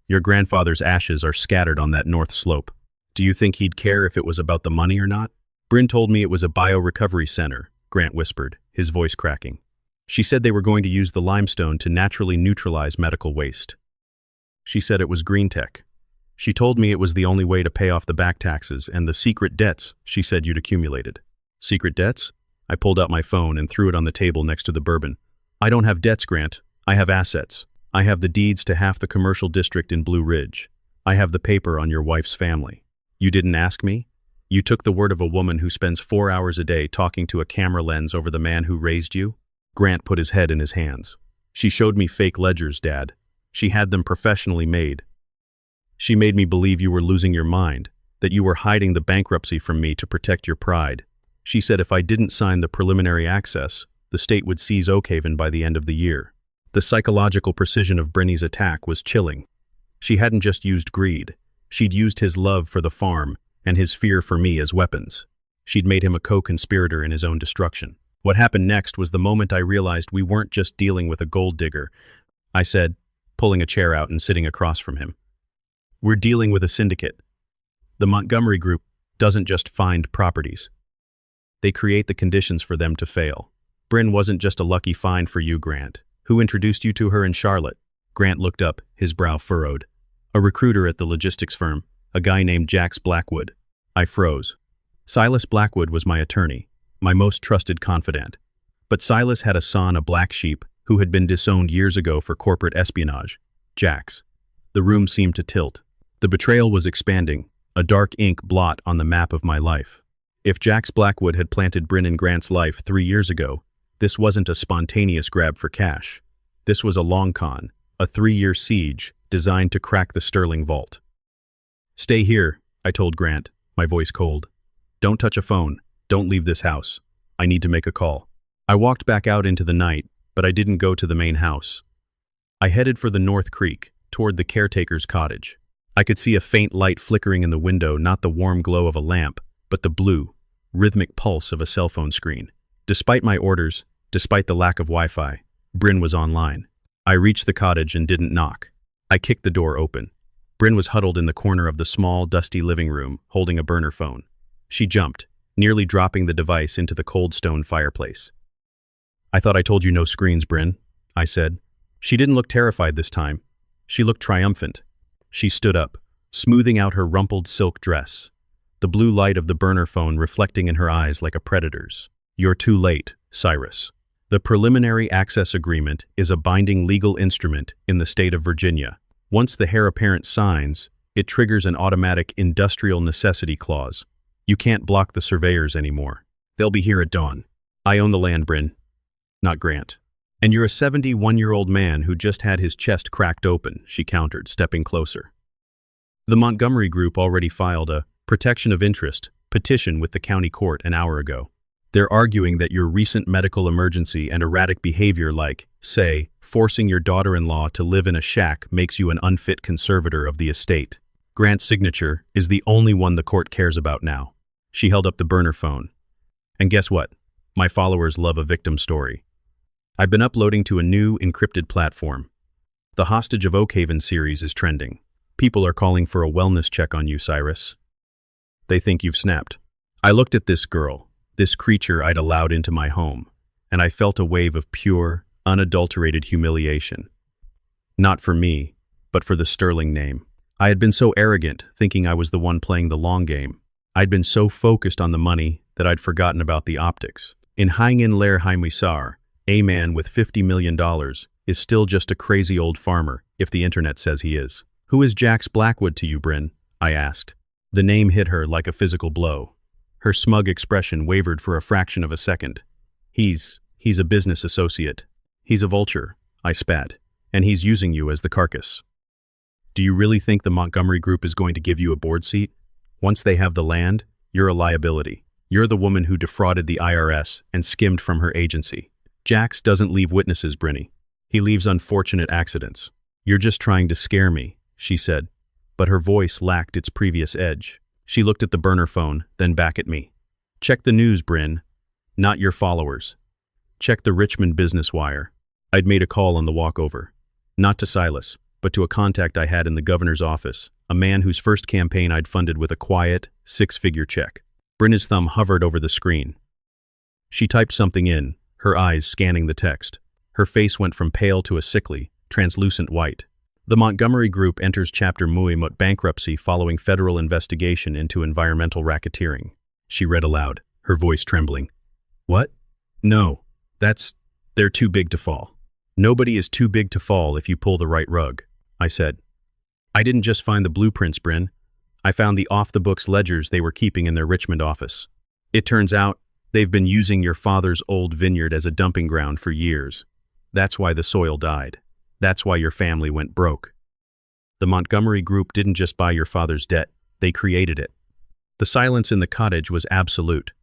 Your grandfather's ashes are scattered on that north slope. Do you think he'd care if it was about the money or not?" "Bryn told me it was a biorecovery center," Grant whispered, his voice cracking. "She said they were going to use the limestone to naturally neutralize medical waste. She said it was green tech. She told me it was the only way to pay off the back taxes and the secret debts she said you'd accumulated." "Secret debts?" I pulled out my phone and threw it on the table next to the bourbon. "I don't have debts, Grant. I have assets. I have the deeds to half the commercial district in Blue Ridge. I have the paper on your wife's family. You didn't ask me? You took the word of a woman who spends 4 hours a day talking to a camera lens over the man who raised you?" Grant put his head in his hands. "She showed me fake ledgers, Dad. She had them professionally made. She made me believe you were losing your mind, that you were hiding the bankruptcy from me to protect your pride. She said if I didn't sign the preliminary access, the state would seize Oakhaven by the end of the year." The psychological precision of Brinny's attack was chilling. She hadn't just used greed. She'd used his love for the farm and his fear for me as weapons. She'd made him a co-conspirator in his own destruction. What happened next was the moment I realized we weren't just dealing with a gold digger. I said, pulling a chair out and sitting across from him. "We're dealing with a syndicate. The Montgomery Group doesn't just find properties. They create the conditions for them to fail. Bryn wasn't just a lucky find for you, Grant. Who introduced you to her in Charlotte?" Grant looked up, his brow furrowed. "A recruiter at the logistics firm, a guy named Jax Blackwood." I froze. Silas Blackwood was my attorney, my most trusted confidant. But Silas had a son, a black sheep, who had been disowned years ago for corporate espionage. Jax. The room seemed to tilt. The betrayal was expanding, a dark ink blot on the map of my life. If Jax Blackwood had planted Bryn in Grant's life 3 years ago, this wasn't a spontaneous grab for cash. This was a long con, a 3-year siege designed to crack the Sterling vault. "Stay here," I told Grant, my voice cold. "Don't touch a phone. Don't leave this house. I need to make a call." I walked back out into the night, but I didn't go to the main house. I headed for the North Creek, toward the caretaker's cottage. I could see a faint light flickering in the window, not the warm glow of a lamp, but the blue, rhythmic pulse of a cell phone screen. Despite my orders, despite the lack of Wi-Fi, Bryn was online. I reached the cottage and didn't knock. I kicked the door open. Bryn was huddled in the corner of the small, dusty living room, holding a burner phone. She jumped, nearly dropping the device into the cold stone fireplace. "I thought I told you no screens, Bryn," I said. She didn't look terrified this time. She looked triumphant. She stood up, smoothing out her rumpled silk dress. the blue light of the burner phone reflecting in her eyes like a predator's. "You're too late, Cyrus. The preliminary access agreement is a binding legal instrument in the state of Virginia. Once the heir apparent signs, it triggers an automatic industrial necessity clause. You can't block the surveyors anymore. They'll be here at dawn. I own the land, Bryn, not Grant. And you're a 71-year-old man who just had his chest cracked open," she countered, stepping closer. "The Montgomery Group already filed a protection of interest petition with the county court an hour ago. They're arguing that your recent medical emergency and erratic behavior like, say, forcing your daughter-in-law to live in a shack makes you an unfit conservator of the estate. Grant's signature is the only one the court cares about now." She held up the burner phone. "And guess what? My followers love a victim story. I've been uploading to a new encrypted platform. The Hostage of Oakhaven series is trending. People are calling for a wellness check on you, Cyrus. They think you've snapped." I looked at this girl, this creature I'd allowed into my home, and I felt a wave of pure, unadulterated humiliation. Not for me, but for the sterling name. I had been so arrogant, thinking I was the one playing the long game. I'd been so focused on the money that I'd forgotten about the optics. In Haingen-Lair Heimwisar, a man with $50 million is still just a crazy old farmer, if the internet says he is. "Who is Jax Blackwood to you, Bryn?" I asked. The name hit her like a physical blow. Her smug expression wavered for a fraction of a second. He's a business associate. He's a vulture," I spat, "and he's using you as the carcass." "Do you really think the Montgomery Group is going to give you a board seat? Once they have the land, you're a liability. You're the woman who defrauded the IRS and skimmed from her agency. Jax doesn't leave witnesses, Brinny. He leaves unfortunate accidents. You're just trying to scare me," she said, but her voice lacked its previous edge. She looked at the burner phone, then back at me. "Check the news, Bryn. Not your followers. Check the Richmond Business Wire." I'd made a call on the walk over. Not to Silas, but to a contact I had in the governor's office, a man whose first campaign I'd funded with a quiet, six-figure check. Bryn's thumb hovered over the screen. She typed something in, her eyes scanning the text. Her face went from pale to a sickly, translucent white. "The Montgomery Group enters Chapter Muimut bankruptcy following federal investigation into environmental racketeering," she read aloud, her voice trembling. "What? No, they're too big to fall." "Nobody is too big to fall if you pull the right rug," I said. "I didn't just find the blueprints, Bryn. I found the off-the-books ledgers they were keeping in their Richmond office. It turns out they've been using your father's old vineyard as a dumping ground for years. That's why the soil died. That's why your family went broke. The Montgomery Group didn't just buy your father's debt, they created it." The silence in the cottage was absolute.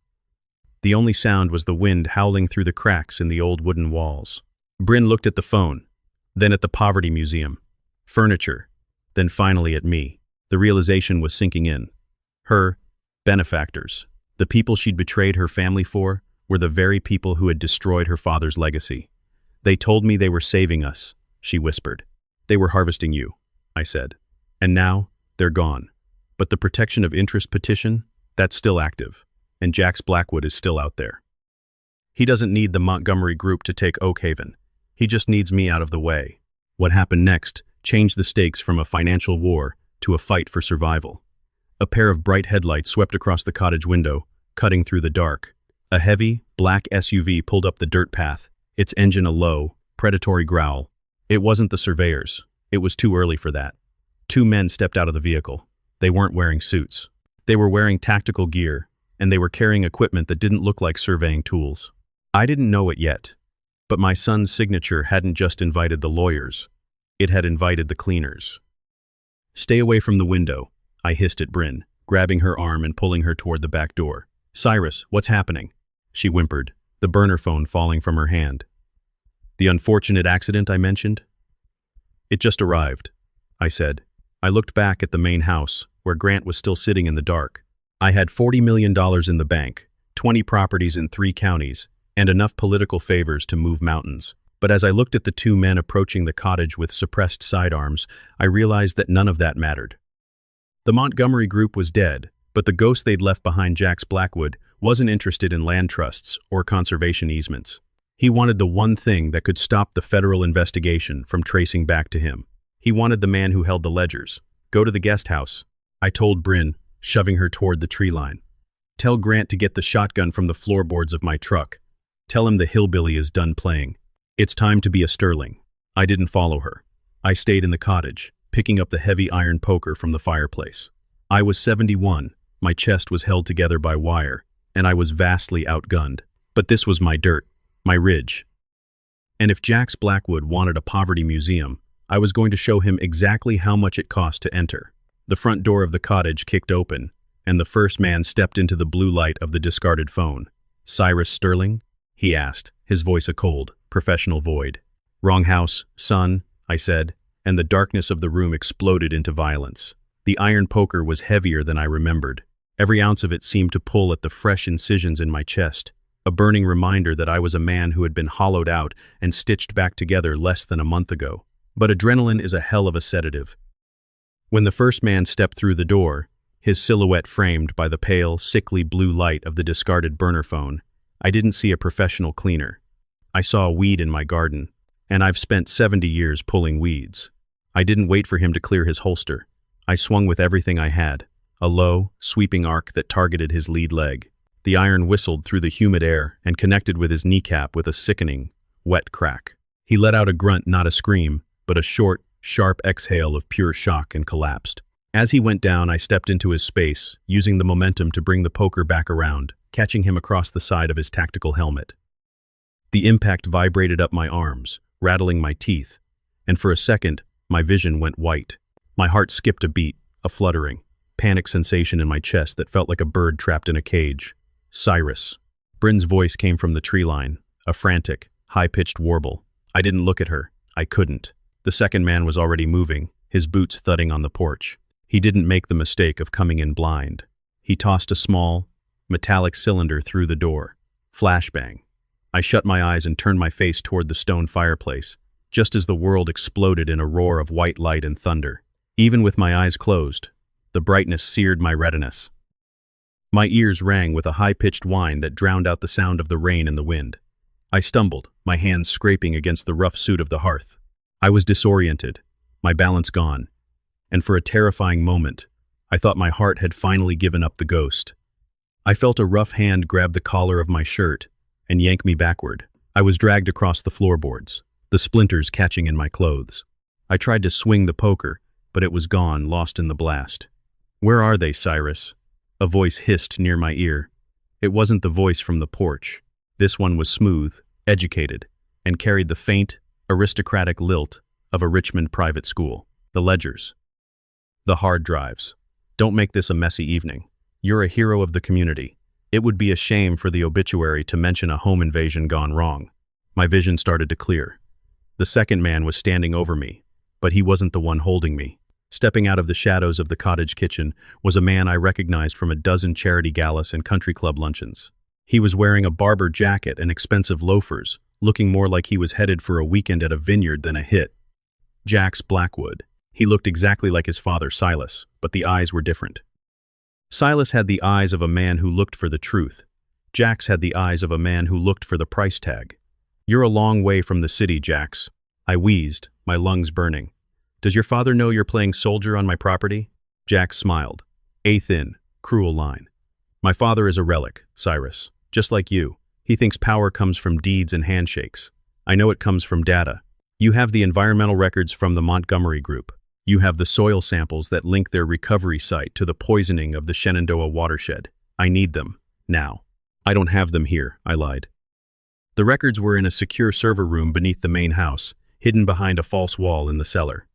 The only sound was the wind howling through the cracks in the old wooden walls. Bryn looked at the phone, then at the Poverty Museum, furniture, then finally at me. The realization was sinking in. Her benefactors, the people she'd betrayed her family for, were the very people who had destroyed her father's legacy. "They told me they were saving us," she whispered. "They were harvesting you," I said. "And now, they're gone. But the protection of interest petition, that's still active, and Jax Blackwood is still out there. He doesn't need the Montgomery Group to take Oakhaven. He just needs me out of the way." What happened next changed the stakes from a financial war to a fight for survival. A pair of bright headlights swept across the cottage window, cutting through the dark. A heavy, black SUV pulled up the dirt path, its engine a low, predatory growl. It wasn't the surveyors. It was too early for that. Two men stepped out of the vehicle. They weren't wearing suits. They were wearing tactical gear, and they were carrying equipment that didn't look like surveying tools. I didn't know it yet, but my son's signature hadn't just invited the lawyers. It had invited the cleaners. "Stay away from the window," I hissed at Bryn, grabbing her arm and pulling her toward the back door. "Cyrus, what's happening?" she whimpered, the burner phone falling from her hand. "The unfortunate accident I mentioned?" "It just arrived," I said. I looked back at the main house, where Grant was still sitting in the dark. I had $40 million in the bank, 20 properties in 3 counties, and enough political favors to move mountains. But as I looked at the two men approaching the cottage with suppressed sidearms, I realized that none of that mattered. The Montgomery Group was dead, but the ghost they'd left behind, Jax Blackwood, wasn't interested in land trusts or conservation easements. He wanted the one thing that could stop the federal investigation from tracing back to him. He wanted the man who held the ledgers. "Go to the guest house," I told Bryn, shoving her toward the tree line. "Tell Grant to get the shotgun from the floorboards of my truck. Tell him the hillbilly is done playing. It's time to be a Sterling." I didn't follow her. I stayed in the cottage, picking up the heavy iron poker from the fireplace. I was 71, my chest was held together by wire, and I was vastly outgunned. But this was my dirt, my ridge. And if Jax Blackwood wanted a poverty museum, I was going to show him exactly how much it cost to enter. The front door of the cottage kicked open, and the first man stepped into the blue light of the discarded phone. "Cyrus Sterling?" he asked, his voice a cold, professional void. "Wrong house, son," I said, and the darkness of the room exploded into violence. The iron poker was heavier than I remembered. Every ounce of it seemed to pull at the fresh incisions in my chest, a burning reminder that I was a man who had been hollowed out and stitched back together less than a month ago. But adrenaline is a hell of a sedative. When the first man stepped through the door, his silhouette framed by the pale, sickly blue light of the discarded burner phone, I didn't see a professional cleaner. I saw a weed in my garden, and I've spent 70 years pulling weeds. I didn't wait for him to clear his holster. I swung with everything I had, a low, sweeping arc that targeted his lead leg. The iron whistled through the humid air and connected with his kneecap with a sickening, wet crack. He let out a grunt, not a scream, but a short, sharp exhale of pure shock and collapsed. As he went down, I stepped into his space, using the momentum to bring the poker back around, catching him across the side of his tactical helmet. The impact vibrated up my arms, rattling my teeth, and for a second, my vision went white. My heart skipped a beat, a fluttering, panic sensation in my chest that felt like a bird trapped in a cage. "Cyrus." Bryn's voice came from the tree line, a frantic, high-pitched warble. I didn't look at her. I couldn't. The second man was already moving, his boots thudding on the porch. He didn't make the mistake of coming in blind. He tossed a small, metallic cylinder through the door. Flashbang. I shut my eyes and turned my face toward the stone fireplace, just as the world exploded in a roar of white light and thunder. Even with my eyes closed, the brightness seared my retinas. My ears rang with a high-pitched whine that drowned out the sound of the rain and the wind. I stumbled, my hands scraping against the rough soot of the hearth. I was disoriented, my balance gone, and for a terrifying moment, I thought my heart had finally given up the ghost. I felt a rough hand grab the collar of my shirt and yank me backward. I was dragged across the floorboards, the splinters catching in my clothes. I tried to swing the poker, but it was gone, lost in the blast. "Where are they, Cyrus?" A voice hissed near my ear. It wasn't the voice from the porch. This one was smooth, educated, and carried the faint, aristocratic lilt of a Richmond private school. "The ledgers. The hard drives. Don't make this a messy evening. You're a hero of the community. It would be a shame for the obituary to mention a home invasion gone wrong." My vision started to clear. The second man was standing over me, but he wasn't the one holding me. Stepping out of the shadows of the cottage kitchen was a man I recognized from a dozen charity galas and country club luncheons. He was wearing a Barber jacket and expensive loafers, looking more like he was headed for a weekend at a vineyard than a hit. Jax Blackwood. He looked exactly like his father, Silas, but the eyes were different. Silas had the eyes of a man who looked for the truth. Jax had the eyes of a man who looked for the price tag. "You're a long way from the city, Jax." I wheezed, my lungs burning. "Does your father know you're playing soldier on my property?" Jax smiled. A thin, cruel line. "My father is a relic, Cyrus. Just like you. He thinks power comes from deeds and handshakes. I know it comes from data. You have the environmental records from the Montgomery Group. You have the soil samples that link their recovery site to the poisoning of the Shenandoah watershed. I need them. Now." "I don't have them here," I lied. The records were in a secure server room beneath the main house, hidden behind a false wall in the cellar.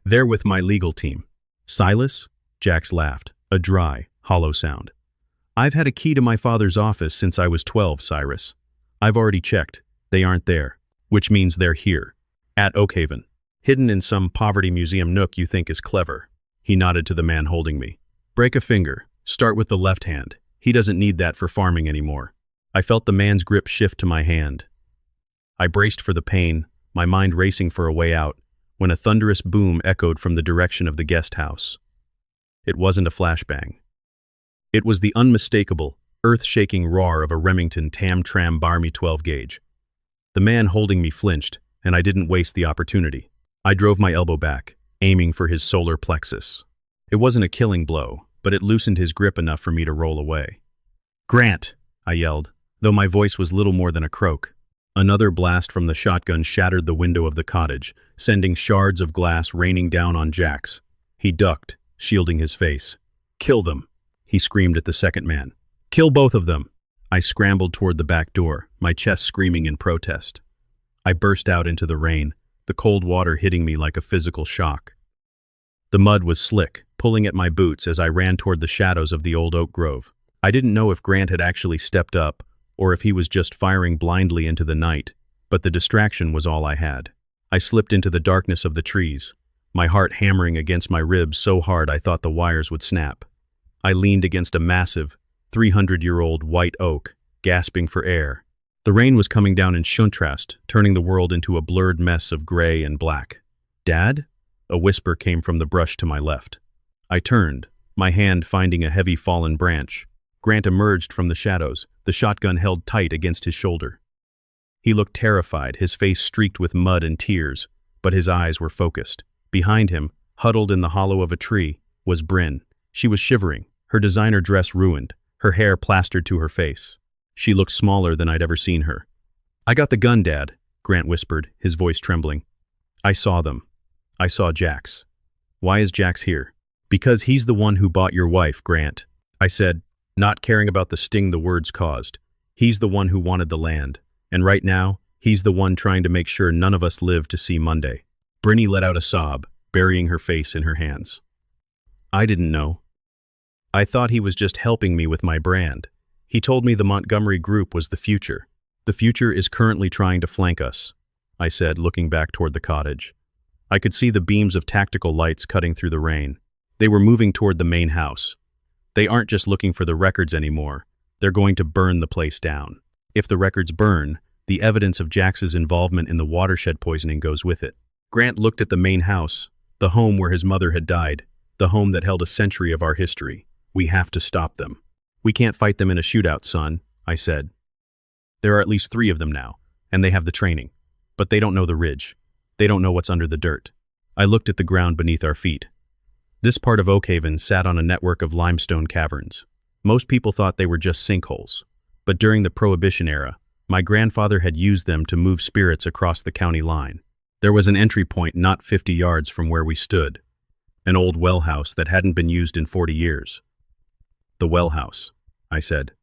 "They're with my legal team." "Silas?" Jax laughed, a dry, hollow sound. "I've had a key to my father's office since I was 12, Cyrus. I've already checked. They aren't there, which means they're here. At Oakhaven. Hidden in some poverty museum nook you think is clever." He nodded to the man holding me. "Break a finger. Start with the left hand. He doesn't need that for farming anymore." I felt the man's grip shift to my hand. I braced for the pain, my mind racing for a way out, when a thunderous boom echoed from the direction of the guest house. It wasn't a flashbang. It was the unmistakable, earth-shaking roar of a Remington Tam-Tram Barmy 12-gauge. The man holding me flinched, and I didn't waste the opportunity. I drove my elbow back, aiming for his solar plexus. It wasn't a killing blow, but it loosened his grip enough for me to roll away. "Grant!" I yelled, though my voice was little more than a croak. Another blast from the shotgun shattered the window of the cottage, sending shards of glass raining down on Jax. He ducked, shielding his face. "Kill them!" he screamed at the second man. "Kill both of them!" I scrambled toward the back door, my chest screaming in protest. I burst out into the rain, the cold water hitting me like a physical shock. The mud was slick, pulling at my boots as I ran toward the shadows of the old oak grove. I didn't know if Grant had actually stepped up, or if he was just firing blindly into the night, but the distraction was all I had. I slipped into the darkness of the trees, my heart hammering against my ribs so hard I thought the wires would snap. I leaned against a massive, 300-year-old white oak, gasping for air. The rain was coming down in contrast, turning the world into a blurred mess of gray and black. "Dad?" A whisper came from the brush to my left. I turned, my hand finding a heavy fallen branch. Grant emerged from the shadows, the shotgun held tight against his shoulder. He looked terrified, his face streaked with mud and tears, but his eyes were focused. Behind him, huddled in the hollow of a tree, was Bryn. She was shivering, her designer dress ruined, her hair plastered to her face. She looked smaller than I'd ever seen her. "I got the gun, Dad," Grant whispered, his voice trembling. "I saw them. I saw Jax." "Why is Jax here?" "Because he's the one who bought your wife, Grant," I said, not caring about the sting the words caused. "He's the one who wanted the land, and right now, he's the one trying to make sure none of us live to see Monday." Brinny let out a sob, burying her face in her hands. "I didn't know. I thought he was just helping me with my brand. He told me the Montgomery Group was the future. The future is currently trying to flank us," I said, looking back toward the cottage. I could see the beams of tactical lights cutting through the rain. They were moving toward the main house. They aren't just looking for the records anymore. They're going to burn the place down. If the records burn, the evidence of Jax's involvement in the watershed poisoning goes with it. Grant looked at the main house, the home where his mother had died, the home that held a century of our history. "We have to stop them." "We can't fight them in a shootout, son," I said. "There are at least 3 of them now, and they have the training. But they don't know the ridge. They don't know what's under the dirt." I looked at the ground beneath our feet. This part of Oakhaven sat on a network of limestone caverns. Most people thought they were just sinkholes. But during the Prohibition era, my grandfather had used them to move spirits across the county line. There was an entry point not 50 yards from where we stood. An old well house that hadn't been used in 40 years. "The well house," I said.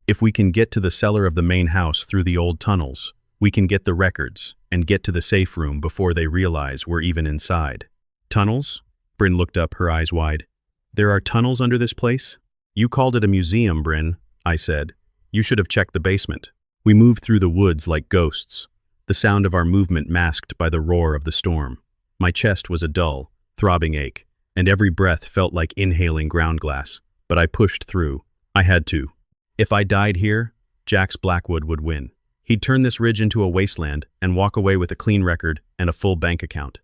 "If we can get to the cellar of the main house through the old tunnels, we can get the records and get to the safe room before they realize we're even inside." "Tunnels?" Bryn looked up, her eyes wide. "There are tunnels under this place?" "You called it a museum, Bryn," I said. "You should have checked the basement." We moved through the woods like ghosts, the sound of our movement masked by the roar of the storm. My chest was a dull, throbbing ache, and every breath felt like inhaling ground glass. But I pushed through. I had to. If I died here, Jax Blackwood would win. He'd turn this ridge into a wasteland and walk away with a clean record and a full bank account.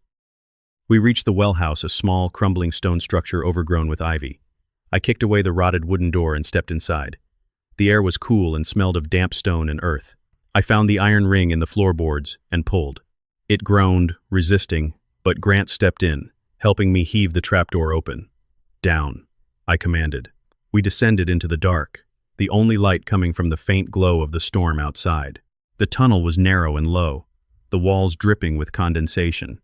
We reached the well house, a small, crumbling stone structure overgrown with ivy. I kicked away the rotted wooden door and stepped inside. The air was cool and smelled of damp stone and earth. I found the iron ring in the floorboards and pulled. It groaned, resisting, but Grant stepped in, helping me heave the trapdoor open. "Down," I commanded. We descended into the dark, the only light coming from the faint glow of the storm outside. The tunnel was narrow and low, the walls dripping with condensation.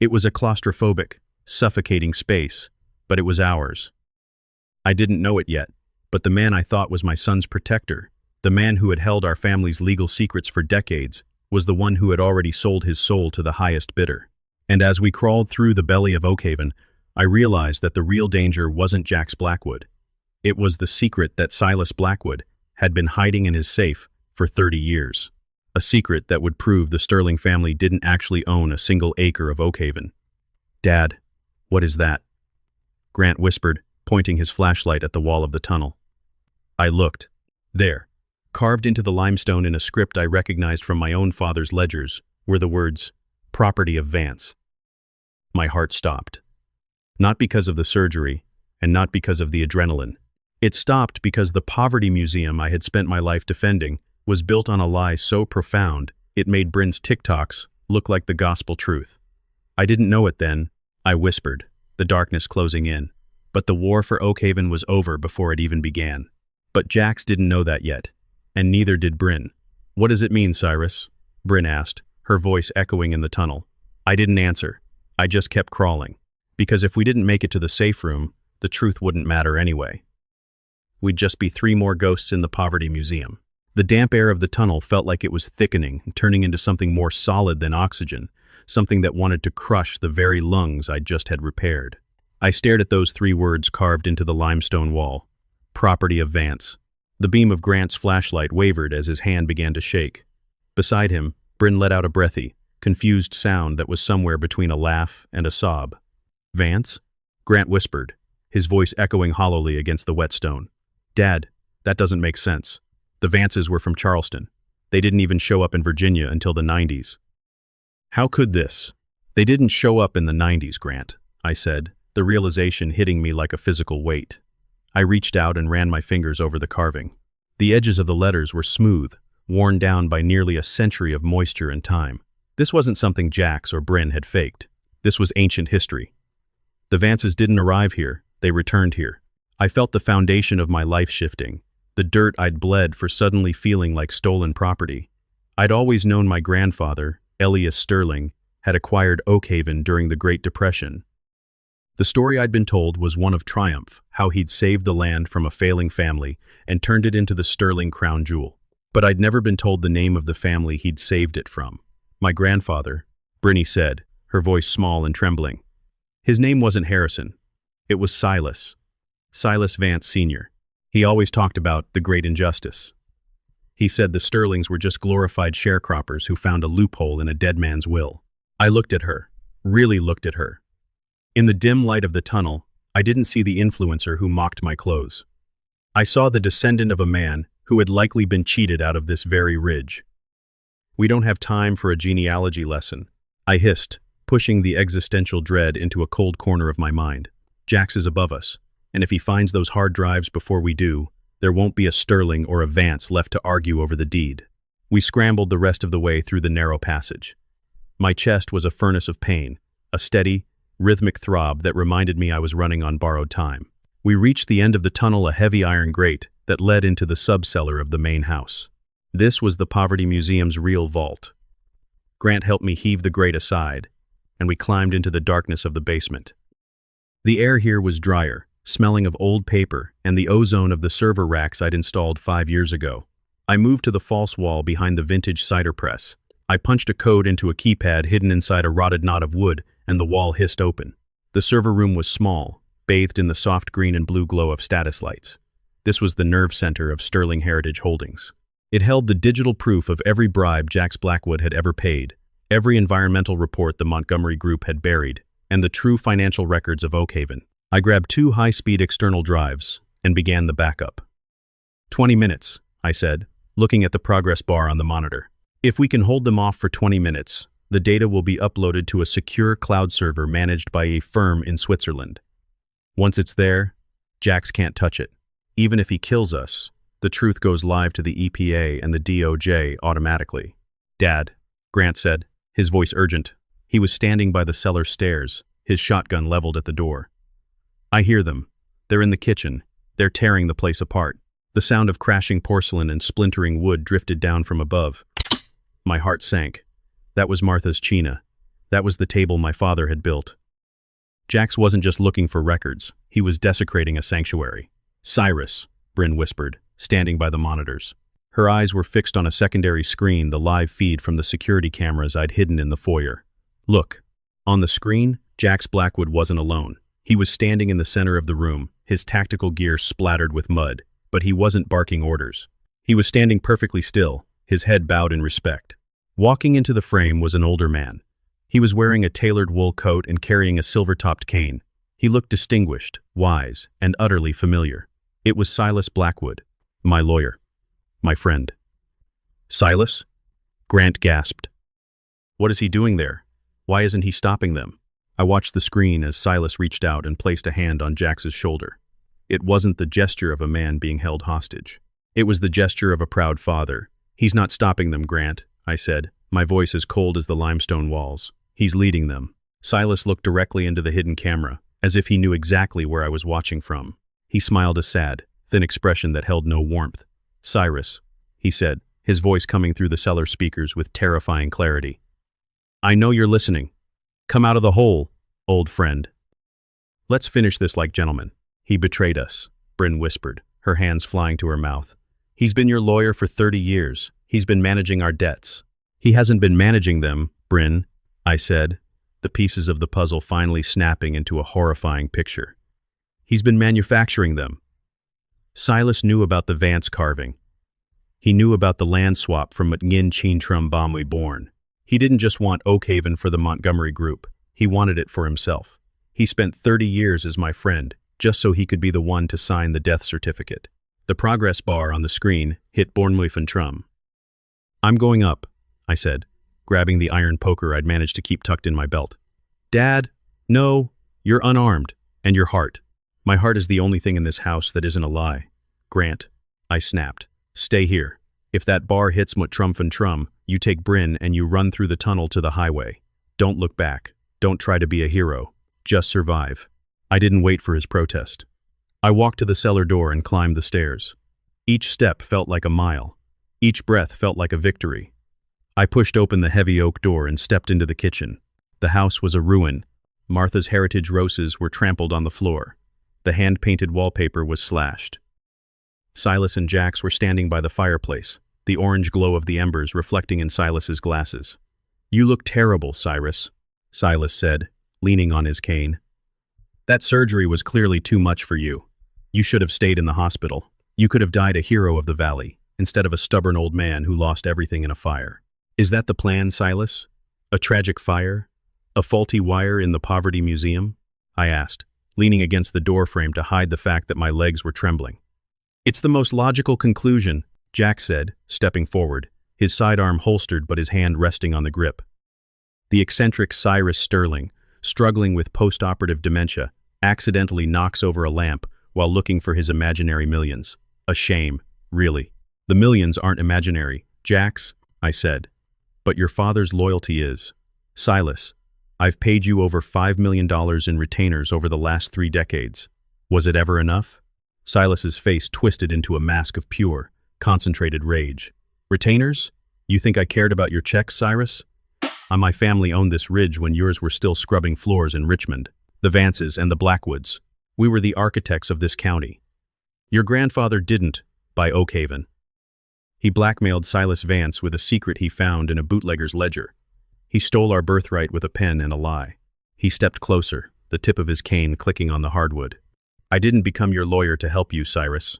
It was a claustrophobic, suffocating space, but it was ours. I didn't know it yet, but the man I thought was my son's protector, the man who had held our family's legal secrets for decades, was the one who had already sold his soul to the highest bidder. And as we crawled through the belly of Oakhaven, I realized that the real danger wasn't Jax Blackwood. It was the secret that Silas Blackwood had been hiding in his safe for 30 years. A secret that would prove the Sterling family didn't actually own a single acre of Oakhaven. "Dad, what is that?" Grant whispered, pointing his flashlight at the wall of the tunnel. I looked. There, carved into the limestone in a script I recognized from my own father's ledgers, were the words, "Property of Vance." My heart stopped. Not because of the surgery, and not because of the adrenaline. It stopped because the poverty museum I had spent my life defending was built on a lie so profound it made Bryn's TikToks look like the gospel truth. I didn't know it then. I whispered, the darkness closing in. But the war for Oakhaven was over before it even began. But Jax didn't know that yet, and neither did Bryn. "What does it mean, Cyrus?" Bryn asked, her voice echoing in the tunnel. I didn't answer. I just kept crawling. Because if we didn't make it to the safe room, the truth wouldn't matter anyway. We'd just be 3 more ghosts in the Poverty Museum. The damp air of the tunnel felt like it was thickening, turning into something more solid than oxygen, something that wanted to crush the very lungs I'd just had repaired. I stared at those 3 words carved into the limestone wall. Property of Vance. The beam of Grant's flashlight wavered as his hand began to shake. Beside him, Bryn let out a breathy, confused sound that was somewhere between a laugh and a sob. "Vance?" Grant whispered, his voice echoing hollowly against the wet stone. "Dad, that doesn't make sense. The Vances were from Charleston. They didn't even show up in Virginia until the 90s. How could this? They didn't show up in the 90s, Grant, I said, the realization hitting me like a physical weight. I reached out and ran my fingers over the carving. The edges of the letters were smooth, worn down by nearly a century of moisture and time. This wasn't something Jax or Bryn had faked. This was ancient history. The Vances didn't arrive here, they returned here. I felt the foundation of my life shifting, the dirt I'd bled for suddenly feeling like stolen property. I'd always known my grandfather, Elias Sterling, had acquired Oakhaven during the Great Depression. The story I'd been told was one of triumph, how he'd saved the land from a failing family and turned it into the Sterling crown jewel. But I'd never been told the name of the family he'd saved it from. My grandfather, Brinny said, her voice small and trembling. His name wasn't Harrison. It was Silas. Silas Vance Sr. He always talked about the great injustice. He said the Sterlings were just glorified sharecroppers who found a loophole in a dead man's will. I looked at her, really looked at her. In the dim light of the tunnel, I didn't see the influencer who mocked my clothes. I saw the descendant of a man who had likely been cheated out of this very ridge. We don't have time for a genealogy lesson, I hissed, pushing the existential dread into a cold corner of my mind. Jax is above us, and if he finds those hard drives before we do, there won't be a Sterling or a Vance left to argue over the deed. We scrambled the rest of the way through the narrow passage. My chest was a furnace of pain, a steady, rhythmic throb that reminded me I was running on borrowed time. We reached the end of the tunnel, a heavy iron grate that led into the sub-cellar of the main house. This was the Poverty Museum's real vault. Grant helped me heave the grate aside, and we climbed into the darkness of the basement. The air here was drier, smelling of old paper and the ozone of the server racks I'd installed 5 years ago. I moved to the false wall behind the vintage cider press. I punched a code into a keypad hidden inside a rotted knot of wood, and the wall hissed open. The server room was small, bathed in the soft green and blue glow of status lights. This was the nerve center of Sterling Heritage Holdings. It held the digital proof of every bribe Jax Blackwood had ever paid, every environmental report the Montgomery Group had buried, and the true financial records of Oakhaven. I grabbed 2 high-speed external drives and began the backup. 20 minutes, I said, looking at the progress bar on the monitor. If we can hold them off for 20 minutes, the data will be uploaded to a secure cloud server managed by a firm in Switzerland. Once it's there, Jax can't touch it. Even if he kills us, the truth goes live to the EPA and the DOJ automatically. Dad, Grant said, his voice urgent. He was standing by the cellar stairs, his shotgun leveled at the door. I hear them. They're in the kitchen. They're tearing the place apart. The sound of crashing porcelain and splintering wood drifted down from above. My heart sank. That was Martha's China. That was the table my father had built. Jax wasn't just looking for records. He was desecrating a sanctuary. Cyrus, Bryn whispered, standing by the monitors. Her eyes were fixed on a secondary screen, the live feed from the security cameras I'd hidden in the foyer. Look. On the screen, Jax Blackwood wasn't alone. He was standing in the center of the room, his tactical gear splattered with mud, but he wasn't barking orders. He was standing perfectly still, his head bowed in respect. Walking into the frame was an older man. He was wearing a tailored wool coat and carrying a silver-topped cane. He looked distinguished, wise, and utterly familiar. It was Silas Blackwood, my lawyer, my friend. Silas? Grant gasped. What is he doing there? Why isn't he stopping them? I watched the screen as Silas reached out and placed a hand on Jax's shoulder. It wasn't the gesture of a man being held hostage. It was the gesture of a proud father. He's not stopping them, Grant, I said, my voice as cold as the limestone walls. He's leading them. Silas looked directly into the hidden camera, as if he knew exactly where I was watching from. He smiled a sad, thin expression that held no warmth. "Cyrus," he said, his voice coming through the cellar speakers with terrifying clarity. "I know you're listening. Come out of the hole, old friend. Let's finish this like gentlemen." "He betrayed us," Bryn whispered, her hands flying to her mouth. "He's been your lawyer for 30 years. He's been managing our debts." "He hasn't been managing them, Bryn," I said, the pieces of the puzzle finally snapping into a horrifying picture. "He's been manufacturing them." Silas knew about the Vance carving. He knew about the land swap from Mtngin Chintrum Bamwi born. He didn't just want Oakhaven for the Montgomery Group. He wanted it for himself. He spent 30 years as my friend, just so he could be the one to sign the death certificate. The progress bar on the screen hit Bornmuifentrum. "I'm going up," I said, grabbing the iron poker I'd managed to keep tucked in my belt. "Dad, no, you're unarmed, and your heart. My heart is the only thing in this house that isn't a lie." "Grant," I snapped, "stay here. If that bar hits Muttrumfentrum, you take Bryn and you run through the tunnel to the highway. Don't look back. Don't try to be a hero. Just survive." I didn't wait for his protest. I walked to the cellar door and climbed the stairs. Each step felt like a mile. Each breath felt like a victory. I pushed open the heavy oak door and stepped into the kitchen. The house was a ruin. Martha's heritage roses were trampled on the floor. The hand-painted wallpaper was slashed. Silas and Jax were standing by the fireplace, the orange glow of the embers reflecting in Silas's glasses. "You look terrible, Cyrus," Silas said, leaning on his cane. "That surgery was clearly too much for you. You should have stayed in the hospital. You could have died a hero of the valley, instead of a stubborn old man who lost everything in a fire." "Is that the plan, Silas? A tragic fire? A faulty wire in the Poverty Museum?" I asked, leaning against the doorframe to hide the fact that my legs were trembling. "It's the most logical conclusion," Jack said, stepping forward, his sidearm holstered but his hand resting on the grip. The eccentric Cyrus Sterling, struggling with post-operative dementia, accidentally knocks over a lamp while looking for his imaginary millions. A shame, really. "The millions aren't imaginary, Jax," I said. "But your father's loyalty is. Silas, I've paid you over $5 million in retainers over the last 3 decades. Was it ever enough?" Silas's face twisted into a mask of pure, concentrated rage. "Retainers? You think I cared about your checks, Cyrus? My family owned this ridge when yours were still scrubbing floors in Richmond. The Vances and the Blackwoods. We were the architects of this county. Your grandfather didn't buy Oakhaven. He blackmailed Silas Vance with a secret he found in a bootlegger's ledger. He stole our birthright with a pen and a lie." He stepped closer, the tip of his cane clicking on the hardwood. "I didn't become your lawyer to help you, Cyrus.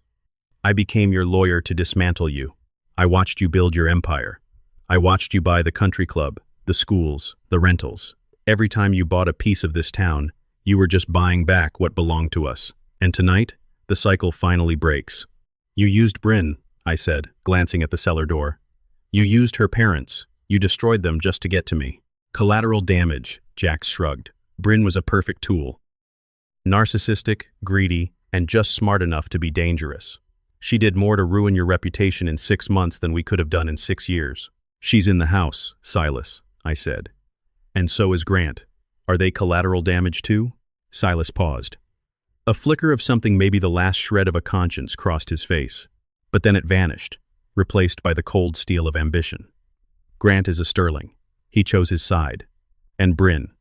I became your lawyer to dismantle you. I watched you build your empire. I watched you buy the country club, the schools, the rentals. Every time you bought a piece of this town, you were just buying back what belonged to us. And tonight, the cycle finally breaks." "You used Bryn," I said, glancing at the cellar door. "You used her parents. You destroyed them just to get to me." "Collateral damage," Jax shrugged. "Bryn was a perfect tool. Narcissistic, greedy, and just smart enough to be dangerous. She did more to ruin your reputation in 6 months than we could have done in 6 years. She's in the house, Silas," I said. "And so is Grant. Are they collateral damage too?" Silas paused. A flicker of something, maybe the last shred of a conscience, crossed his face. But then it vanished, replaced by the cold steel of ambition. "Grant is a Sterling. He chose his side. And Bryn,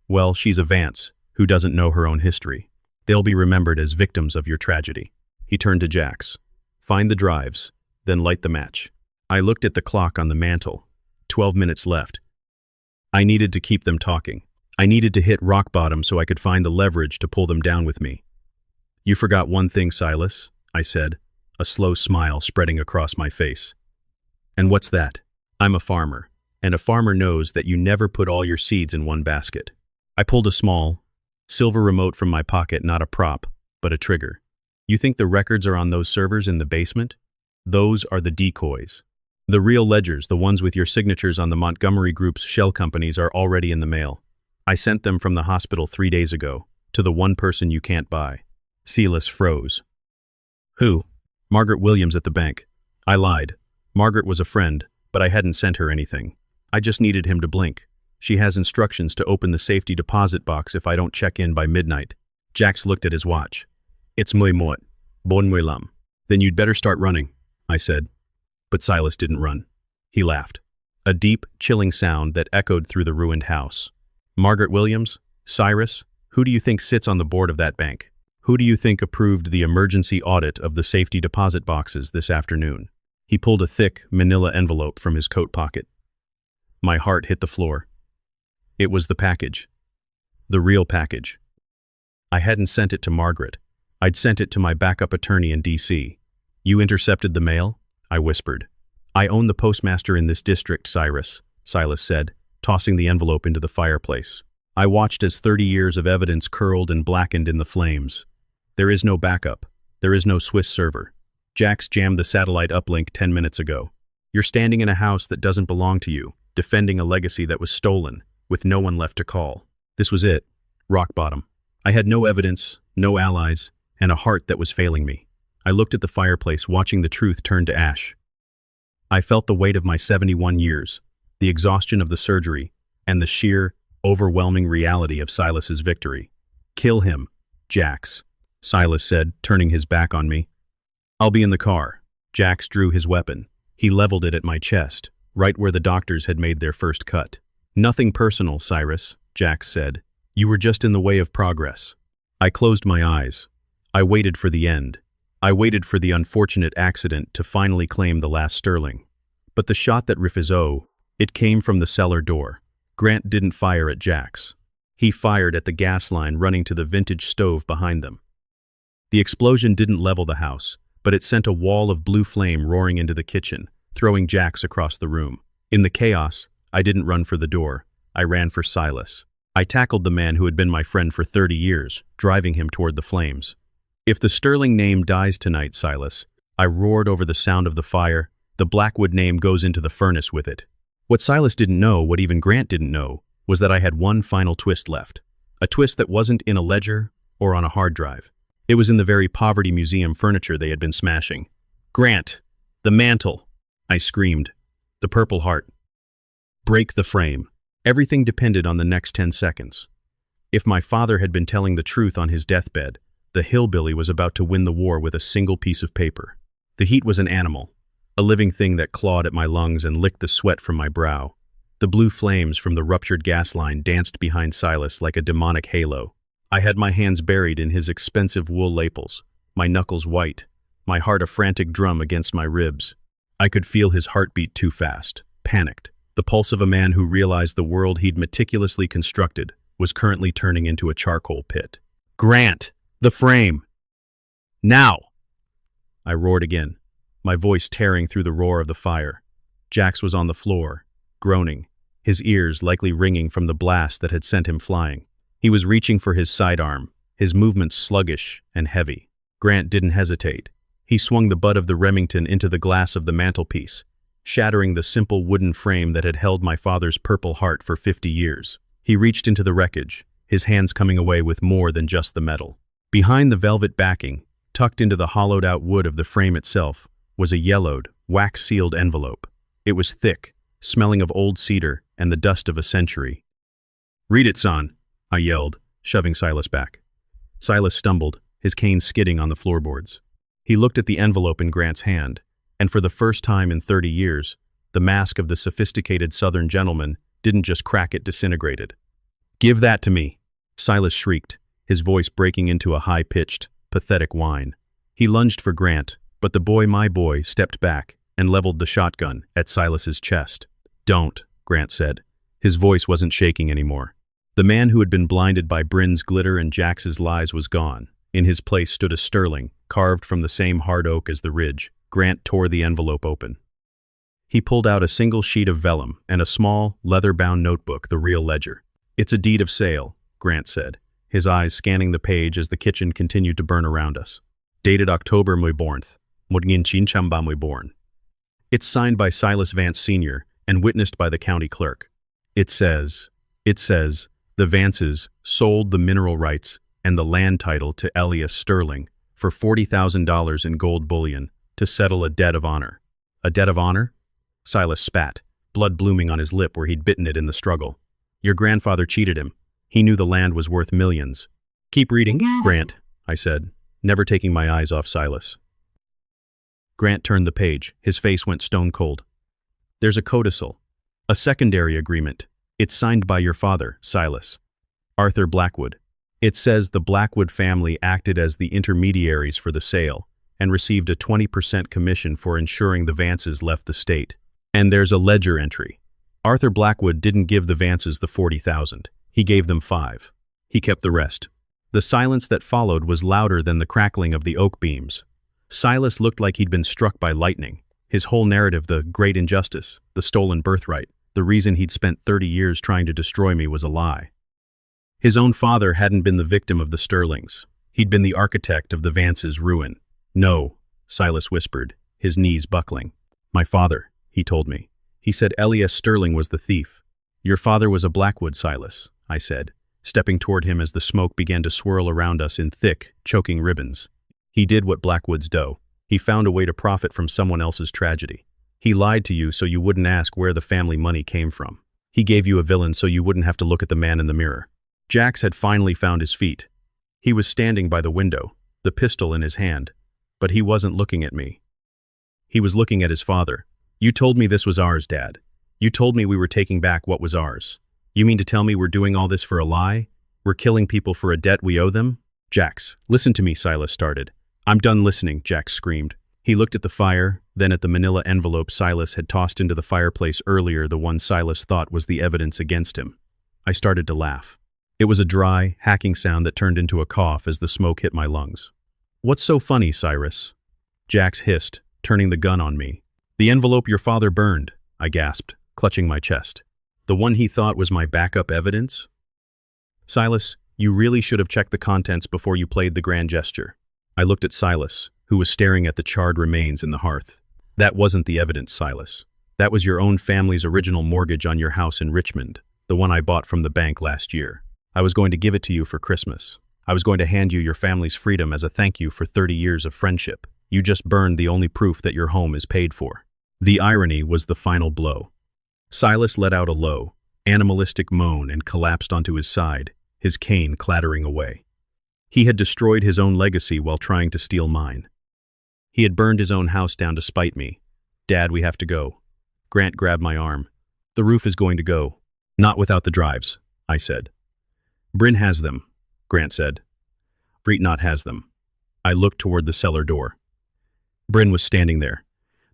well, she's a Vance, who doesn't know her own history. They'll be remembered as victims of your tragedy." He turned to Jax. "Find the drives, then light the match." I looked at the clock on the mantel. 12 minutes left. I needed to keep them talking. I needed to hit rock bottom so I could find the leverage to pull them down with me. "You forgot one thing, Silas," I said, a slow smile spreading across my face. "And what's that?" "I'm a farmer, and a farmer knows that you never put all your seeds in one basket." I pulled a small, silver remote from my pocket, not a prop, but a trigger. "You think the records are on those servers in the basement? Those are the decoys. The real ledgers, the ones with your signatures on the Montgomery Group's shell companies, are already in the mail. I sent them from the hospital 3 days ago, to the one person you can't buy." Silas froze. "Who?" "Margaret Williams at the bank." I lied. Margaret was a friend, but I hadn't sent her anything. I just needed him to blink. She has instructions to open the safety deposit box if I don't check in by midnight. Jax looked at his watch. It's muy mot. Bon muy lam. Then you'd better start running, I said. But Silas didn't run. He laughed. A deep, chilling sound that echoed through the ruined house. Margaret Williams? Cyrus? Who do you think sits on the board of that bank? Who do you think approved the emergency audit of the safety deposit boxes this afternoon? He pulled a thick, manila envelope from his coat pocket. My heart hit the floor. It was the package. The real package. I hadn't sent it to Margaret. I'd sent it to my backup attorney in D.C. You intercepted the mail? I whispered. I own the postmaster in this district, Cyrus, Silas said, tossing the envelope into the fireplace. I watched as 30 years of evidence curled and blackened in the flames. There is no backup. There is no Swiss server. Jax jammed the satellite uplink 10 minutes ago. You're standing in a house that doesn't belong to you, defending a legacy that was stolen, with no one left to call. This was it. Rock bottom. I had no evidence, no allies, and a heart that was failing me. I looked at the fireplace, watching the truth turn to ash. I felt the weight of my 71 years, the exhaustion of the surgery, and the sheer, overwhelming reality of Silas's victory. Kill him, Jax, Silas said, turning his back on me. I'll be in the car. Jax drew his weapon. He leveled it at my chest, right where the doctors had made their first cut. Nothing personal, Cyrus, Jax said. You were just in the way of progress. I closed my eyes. I waited for the end. I waited for the unfortunate accident to finally claim the last sterling. But the shot that Rifizo, it came from the cellar door. Grant didn't fire at Jax. He fired at the gas line running to the vintage stove behind them. The explosion didn't level the house, but it sent a wall of blue flame roaring into the kitchen, throwing Jax across the room. In the chaos, I didn't run for the door. I ran for Silas. I tackled the man who had been my friend for 30 years, driving him toward the flames. If the Sterling name dies tonight, Silas, I roared over the sound of the fire, the Blackwood name goes into the furnace with it. What Silas didn't know, what even Grant didn't know, was that I had one final twist left. A twist that wasn't in a ledger or on a hard drive. It was in the very Poverty Museum furniture they had been smashing. Grant! The mantle! I screamed. The Purple Heart. Break the frame. Everything depended on the next 10 seconds. If my father had been telling the truth on his deathbed, the hillbilly was about to win the war with a single piece of paper. The heat was an animal, a living thing that clawed at my lungs and licked the sweat from my brow. The blue flames from the ruptured gas line danced behind Silas like a demonic halo. I had my hands buried in his expensive wool lapels, my knuckles white, my heart a frantic drum against my ribs. I could feel his heartbeat too fast, panicked, the pulse of a man who realized the world he'd meticulously constructed was currently turning into a charcoal pit. Grant! The frame! Now! I roared again, my voice tearing through the roar of the fire. Jax was on the floor, groaning, his ears likely ringing from the blast that had sent him flying. He was reaching for his sidearm, his movements sluggish and heavy. Grant didn't hesitate. He swung the butt of the Remington into the glass of the mantelpiece, shattering the simple wooden frame that had held my father's Purple Heart for 50 years. He reached into the wreckage, his hands coming away with more than just the metal. Behind the velvet backing, tucked into the hollowed-out wood of the frame itself, was a yellowed, wax-sealed envelope. It was thick, smelling of old cedar and the dust of a century. "Read it, son," I yelled, shoving Silas back. Silas stumbled, his cane skidding on the floorboards. He looked at the envelope in Grant's hand, and for the first time in 30 years, the mask of the sophisticated Southern gentleman didn't just crack, it disintegrated. "Give that to me," Silas shrieked, his voice breaking into a high-pitched, pathetic whine. He lunged for Grant, but the boy, my boy, stepped back and leveled the shotgun at Silas's chest. "Don't," Grant said. His voice wasn't shaking anymore. The man who had been blinded by Bryn's glitter and Jax's lies was gone. In his place stood a sterling, carved from the same hard oak as the ridge. Grant tore the envelope open. He pulled out a single sheet of vellum and a small, leather-bound notebook, the real ledger. "It's a deed of sale," Grant said, his eyes scanning the page as the kitchen continued to burn around us. "Dated October muy bornth, 1900 muy born. It's signed by Silas Vance Sr. and witnessed by the county clerk. It says, the Vances sold the mineral rights and the land title to Elias Sterling for $40,000 in gold bullion to settle a debt of honor." "A debt of honor?" Silas spat, blood blooming on his lip where he'd bitten it in the struggle. Your grandfather cheated him. He knew the land was worth millions. Keep reading, Grant, I said, never taking my eyes off Silas. Grant turned the page. His face went stone cold. There's a codicil. A secondary agreement. It's signed by your father, Silas. Arthur Blackwood. It says the Blackwood family acted as the intermediaries for the sale and received a 20% commission for ensuring the Vances left the state. And there's a ledger entry. Arthur Blackwood didn't give the Vances the $40,000. He gave them $5,000. He kept the rest. The silence that followed was louder than the crackling of the oak beams. Silas looked like he'd been struck by lightning. His whole narrative, the great injustice, the stolen birthright, the reason he'd spent 30 years trying to destroy me was a lie. His own father hadn't been the victim of the Sterlings. He'd been the architect of the Vances' ruin. No, Silas whispered, his knees buckling. My father, he told me. He said Elias Sterling was the thief. Your father was a Blackwood, Silas, I said, stepping toward him as the smoke began to swirl around us in thick, choking ribbons. He did what Blackwoods do. He found a way to profit from someone else's tragedy. He lied to you so you wouldn't ask where the family money came from. He gave you a villain so you wouldn't have to look at the man in the mirror. Jax had finally found his feet. He was standing by the window, the pistol in his hand, but he wasn't looking at me. He was looking at his father. You told me this was ours, Dad. You told me we were taking back what was ours. You mean to tell me we're doing all this for a lie? We're killing people for a debt we owe them? Jax, listen to me, Silas started. I'm done listening, Jax screamed. He looked at the fire, then at the manila envelope Silas had tossed into the fireplace earlier, the one Silas thought was the evidence against him. I started to laugh. It was a dry, hacking sound that turned into a cough as the smoke hit my lungs. What's so funny, Cyrus? Jax hissed, turning the gun on me. The envelope your father burned, I gasped, clutching my chest. The one he thought was my backup evidence? Silas, you really should have checked the contents before you played the grand gesture. I looked at Silas, who was staring at the charred remains in the hearth. That wasn't the evidence, Silas. That was your own family's original mortgage on your house in Richmond, the one I bought from the bank last year. I was going to give it to you for Christmas. I was going to hand you your family's freedom as a thank you for 30 years of friendship. You just burned the only proof that your home is paid for. The irony was the final blow. Silas let out a low, animalistic moan and collapsed onto his side, his cane clattering away. He had destroyed his own legacy while trying to steal mine. He had burned his own house down to spite me. Dad, we have to go. Grant grabbed my arm. The roof is going to go. Not without the drives, I said. Bryn has them, Grant said. Breitnot has them. I looked toward the cellar door. Bryn was standing there.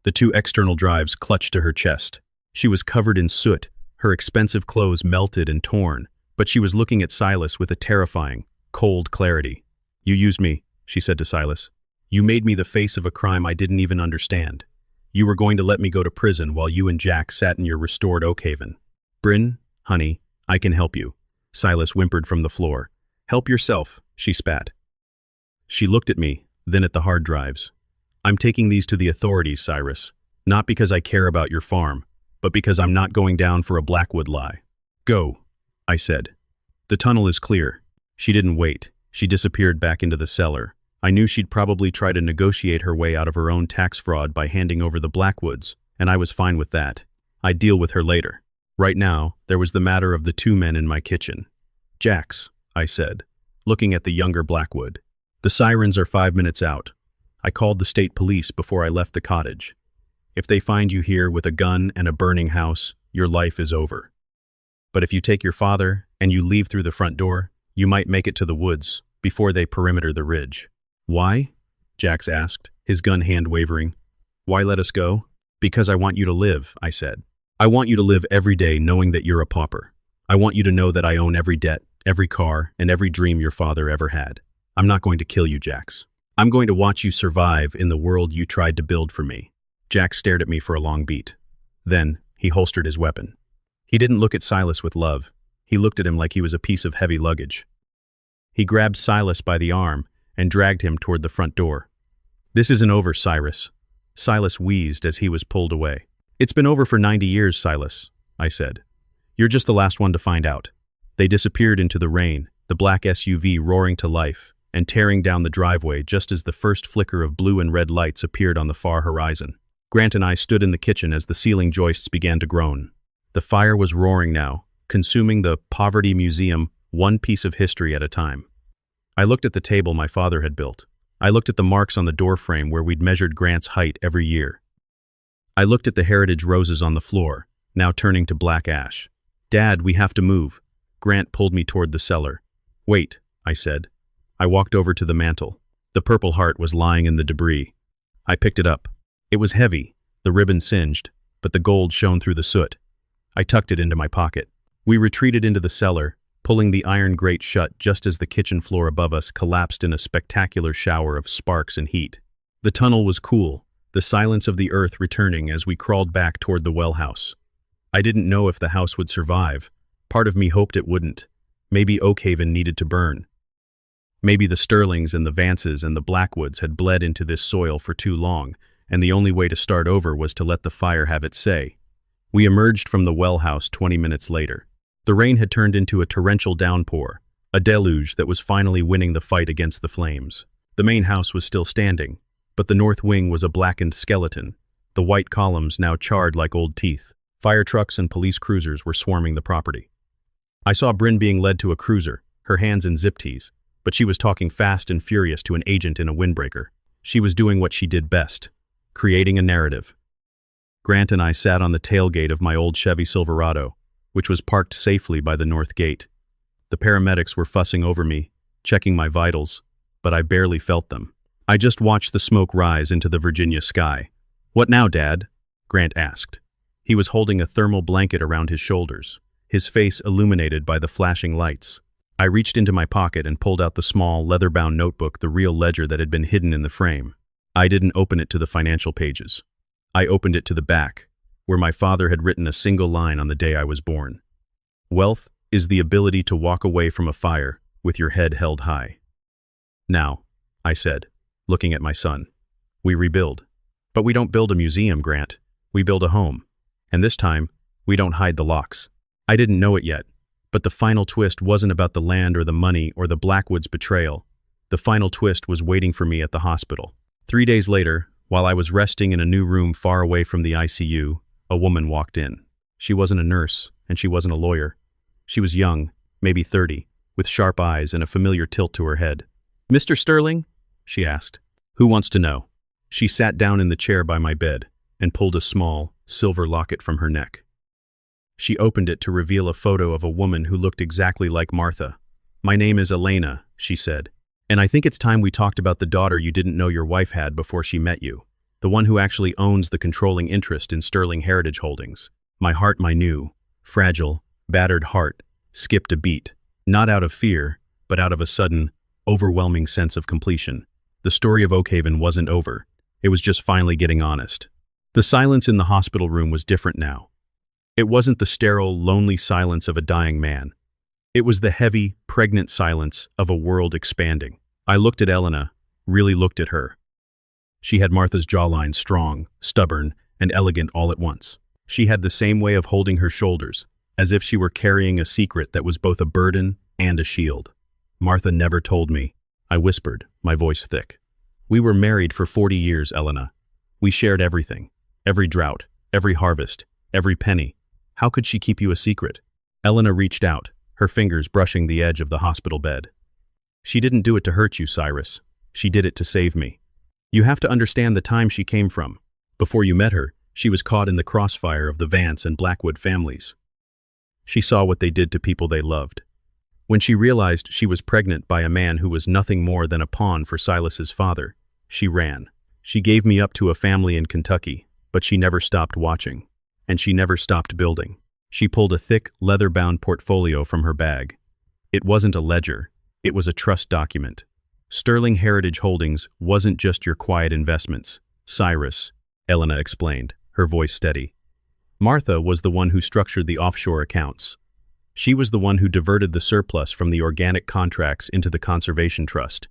The two external drives clutched to her chest. She was covered in soot, her expensive clothes melted and torn, but she was looking at Silas with a terrifying, cold clarity. You used me, she said to Silas. You made me the face of a crime I didn't even understand. You were going to let me go to prison while you and Jack sat in your restored Oakhaven. Bryn, honey, I can help you. Silas whimpered from the floor. Help yourself, she spat. She looked at me, then at the hard drives. I'm taking these to the authorities, Cyrus. Not because I care about your farm, but because I'm not going down for a Blackwood lie. Go, I said. The tunnel is clear. She didn't wait. She disappeared back into the cellar. I knew she'd probably try to negotiate her way out of her own tax fraud by handing over the Blackwoods, and I was fine with that. I'd deal with her later. Right now, there was the matter of the two men in my kitchen. Jax, I said, looking at the younger Blackwood. The sirens are 5 minutes out. I called the state police before I left the cottage. If they find you here with a gun and a burning house, your life is over. But if you take your father and you leave through the front door, you might make it to the woods before they perimeter the ridge. Why? Jax asked, his gun hand wavering. Why let us go? Because I want you to live, I said. I want you to live every day knowing that you're a pauper. I want you to know that I own every debt, every car, and every dream your father ever had. I'm not going to kill you, Jax. I'm going to watch you survive in the world you tried to build for me. Jax stared at me for a long beat. Then, he holstered his weapon. He didn't look at Silas with love. He looked at him like he was a piece of heavy luggage. He grabbed Silas by the arm and dragged him toward the front door. This isn't over, Cyrus. Silas wheezed as he was pulled away. It's been over for 90 years, Silas, I said. You're just the last one to find out. They disappeared into the rain, the black SUV roaring to life and tearing down the driveway just as the first flicker of blue and red lights appeared on the far horizon. Grant and I stood in the kitchen as the ceiling joists began to groan. The fire was roaring now, consuming the Poverty Museum one piece of history at a time. I looked at the table my father had built. I looked at the marks on the doorframe where we'd measured Grant's height every year. I looked at the heritage roses on the floor, now turning to black ash. "Dad, we have to move." Grant pulled me toward the cellar. "Wait," I said. I walked over to the mantel. The Purple Heart was lying in the debris. I picked it up. It was heavy, the ribbon singed, but the gold shone through the soot. I tucked it into my pocket. We retreated into the cellar, pulling the iron grate shut just as the kitchen floor above us collapsed in a spectacular shower of sparks and heat. The tunnel was cool, the silence of the earth returning as we crawled back toward the well house. I didn't know if the house would survive. Part of me hoped it wouldn't. Maybe Oakhaven needed to burn. Maybe the Sterlings and the Vances and the Blackwoods had bled into this soil for too long, and the only way to start over was to let the fire have its say. We emerged from the well house 20 minutes later. The rain had turned into a torrential downpour, a deluge that was finally winning the fight against the flames. The main house was still standing, but the north wing was a blackened skeleton, the white columns now charred like old teeth. Fire trucks and police cruisers were swarming the property. I saw Bryn being led to a cruiser, her hands in zip tees, but she was talking fast and furious to an agent in a windbreaker. She was doing what she did best, creating a narrative. Grant and I sat on the tailgate of my old Chevy Silverado, which was parked safely by the north gate. The paramedics were fussing over me, checking my vitals, but I barely felt them. I just watched the smoke rise into the Virginia sky. "What now, Dad?" Grant asked. He was holding a thermal blanket around his shoulders, his face illuminated by the flashing lights. I reached into my pocket and pulled out the small, leather-bound notebook, the real ledger that had been hidden in the frame. I didn't open it to the financial pages. I opened it to the back, where my father had written a single line on the day I was born. "Wealth is the ability to walk away from a fire with your head held high." "Now," I said, looking at my son, "we rebuild. But we don't build a museum, Grant. We build a home. And this time, we don't hide the locks." I didn't know it yet, but the final twist wasn't about the land or the money or the Blackwoods' betrayal. The final twist was waiting for me at the hospital. 3 days later, while I was resting in a new room far away from the ICU, a woman walked in. She wasn't a nurse, and she wasn't a lawyer. She was young, maybe 30, with sharp eyes and a familiar tilt to her head. "Mr. Sterling?" she asked. "Who wants to know?" She sat down in the chair by my bed and pulled a small, silver locket from her neck. She opened it to reveal a photo of a woman who looked exactly like Martha. "My name is Elena," she said, "and I think it's time we talked about the daughter you didn't know your wife had before she met you, the one who actually owns the controlling interest in Sterling Heritage Holdings." My heart, my new, fragile, battered heart, skipped a beat, not out of fear, but out of a sudden, overwhelming sense of completion. The story of Oakhaven wasn't over. It was just finally getting honest. The silence in the hospital room was different now. It wasn't the sterile, lonely silence of a dying man. It was the heavy, pregnant silence of a world expanding. I looked at Elena, really looked at her. She had Martha's jawline, strong, stubborn, and elegant all at once. She had the same way of holding her shoulders, as if she were carrying a secret that was both a burden and a shield. "Martha never told me," I whispered, my voice thick. "We were married for 40 years, Elena. We shared everything. Every drought, every harvest, every penny. How could she keep you a secret?" Elena reached out, her fingers brushing the edge of the hospital bed. "She didn't do it to hurt you, Cyrus. She did it to save me. You have to understand the time she came from. Before you met her, she was caught in the crossfire of the Vance and Blackwood families. She saw what they did to people they loved. When she realized she was pregnant by a man who was nothing more than a pawn for Silas's father, she ran. She gave me up to a family in Kentucky, but she never stopped watching. And she never stopped building." She pulled a thick, leather-bound portfolio from her bag. It wasn't a ledger. It was a trust document. Sterling Heritage Holdings wasn't just your quiet investments, Cyrus, Elena explained, her voice steady. Martha was the one who structured the offshore accounts. She was the one who diverted the surplus from the organic contracts into the conservation trust.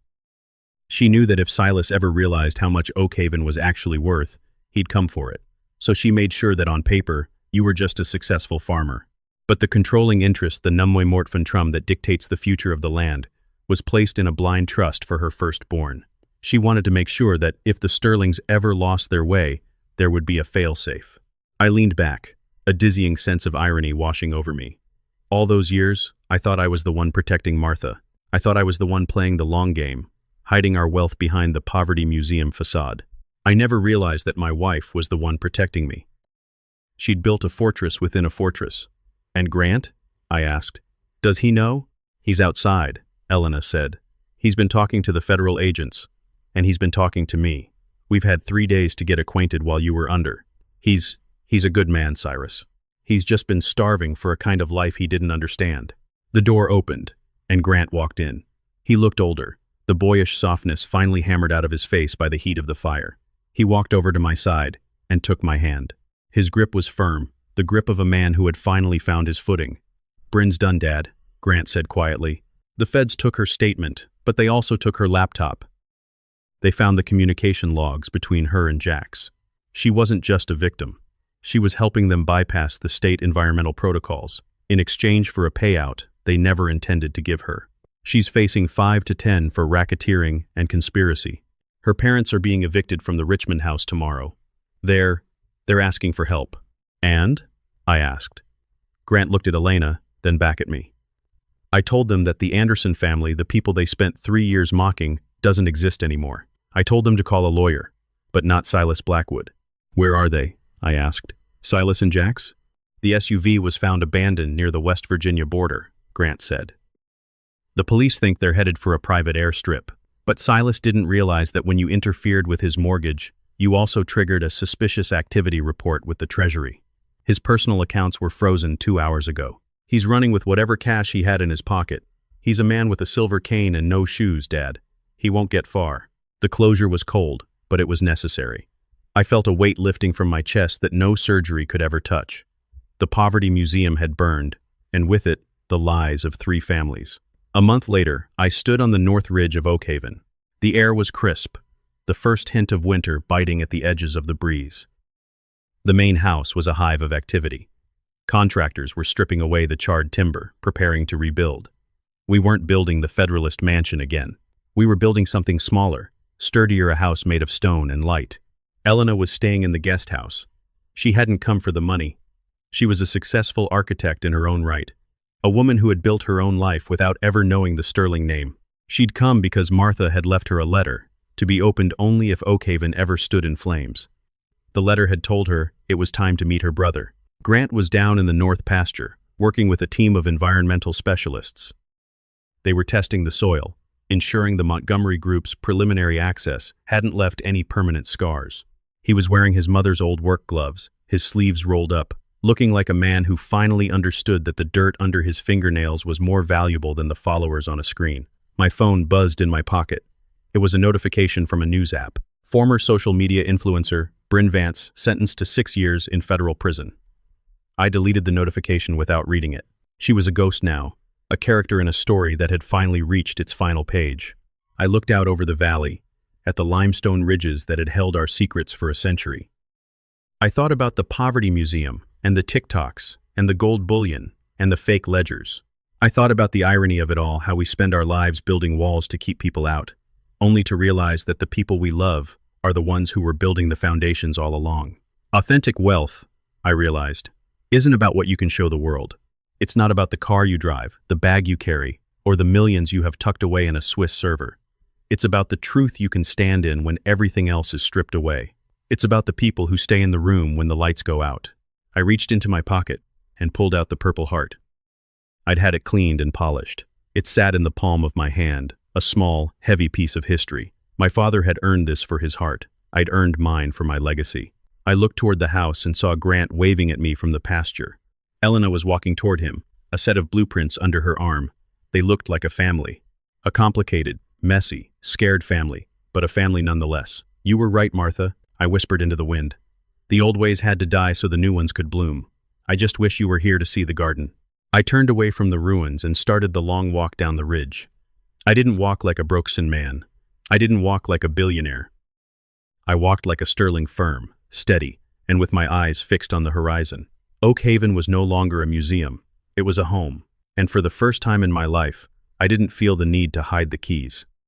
She knew that if Silas ever realized how much Oakhaven was actually worth, he'd come for it. So she made sure that on paper, you were just a successful farmer. But the controlling interest, the numwe mort van trum that dictates the future of the land, was placed in a blind trust for her firstborn. She wanted to make sure that if the Sterlings ever lost their way, there would be a fail-safe. I leaned back, a dizzying sense of irony washing over me. All those years, I thought I was the one protecting Martha. I thought I was the one playing the long game, hiding our wealth behind the poverty museum facade. I never realized that my wife was the one protecting me. She'd built a fortress within a fortress. And Grant? I asked. Does he know? He's outside, Elena said. He's been talking to the federal agents, and he's been talking to me. We've had 3 days to get acquainted while you were under. He's a good man, Cyrus. He's just been starving for a kind of life he didn't understand. The door opened, and Grant walked in. He looked older, the boyish softness finally hammered out of his face by the heat of the fire. He walked over to my side and took my hand. His grip was firm, the grip of a man who had finally found his footing. Bryn's done, Dad, Grant said quietly. The feds took her statement, but they also took her laptop. They found the communication logs between her and Jax. She wasn't just a victim. She was helping them bypass the state environmental protocols, in exchange for a payout they never intended to give her. She's facing 5 to 10 for racketeering and conspiracy. Her parents are being evicted from the Richmond house tomorrow. They're asking for help. And? I asked. Grant looked at Elena, then back at me. I told them that the Anderson family, the people they spent 3 years mocking, doesn't exist anymore. I told them to call a lawyer, but not Silas Blackwood. Where are they? I asked. Silas and Jax? The SUV was found abandoned near the West Virginia border, Grant said. The police think they're headed for a private airstrip, but Silas didn't realize that when you interfered with his mortgage, you also triggered a suspicious activity report with the Treasury. His personal accounts were frozen 2 hours ago. He's running with whatever cash he had in his pocket. He's a man with a silver cane and no shoes, Dad. He won't get far. The closure was cold, but it was necessary. I felt a weight lifting from my chest that no surgery could ever touch. The Poverty Museum had burned, and with it, the lies of 3 families. A month later, I stood on the north ridge of Oakhaven. The air was crisp, the first hint of winter biting at the edges of the breeze. The main house was a hive of activity. Contractors were stripping away the charred timber, preparing to rebuild. We weren't building the Federalist Mansion again. We were building something smaller, sturdier, a house made of stone and light. Elena was staying in the guest house. She hadn't come for the money. She was a successful architect in her own right, a woman who had built her own life without ever knowing the sterling name. She'd come because Martha had left her a letter, to be opened only if Oakhaven ever stood in flames. The letter had told her it was time to meet her brother. Grant was down in the north pasture, working with a team of environmental specialists. They were testing the soil, ensuring the Montgomery Group's preliminary access hadn't left any permanent scars. He was wearing his mother's old work gloves, his sleeves rolled up, looking like a man who finally understood that the dirt under his fingernails was more valuable than the followers on a screen. My phone buzzed in my pocket. It was a notification from a news app. Former social media influencer, Bryn Vance, sentenced to 6 years in federal prison. I deleted the notification without reading it. She was a ghost now, a character in a story that had finally reached its final page. I looked out over the valley, at the limestone ridges that had held our secrets for a century. I thought about the Poverty Museum, and the TikToks, and the gold bullion, and the fake ledgers. I thought about the irony of it all, how we spend our lives building walls to keep people out, only to realize that the people we love are the ones who were building the foundations all along. Authentic wealth, I realized, isn't about what you can show the world. It's not about the car you drive, the bag you carry, or the millions you have tucked away in a Swiss server. It's about the truth you can stand in when everything else is stripped away. It's about the people who stay in the room when the lights go out. I reached into my pocket and pulled out the Purple Heart. I'd had it cleaned and polished. It sat in the palm of my hand, a small, heavy piece of history. My father had earned this for his heart. I'd earned mine for my legacy. I looked toward the house and saw Grant waving at me from the pasture. Elena was walking toward him, a set of blueprints under her arm. They looked like a family. A complicated, messy, scared family, but a family nonetheless. You were right, Martha, I whispered into the wind. The old ways had to die so the new ones could bloom. I just wish you were here to see the garden. I turned away from the ruins and started the long walk down the ridge. I didn't walk like a Brookson man. I didn't walk like a billionaire. I walked like a sterling firm, steady, and with my eyes fixed on the horizon. Oakhaven was no longer a museum. It was a home. And for the first time in my life, I didn't feel the need to hide the keys.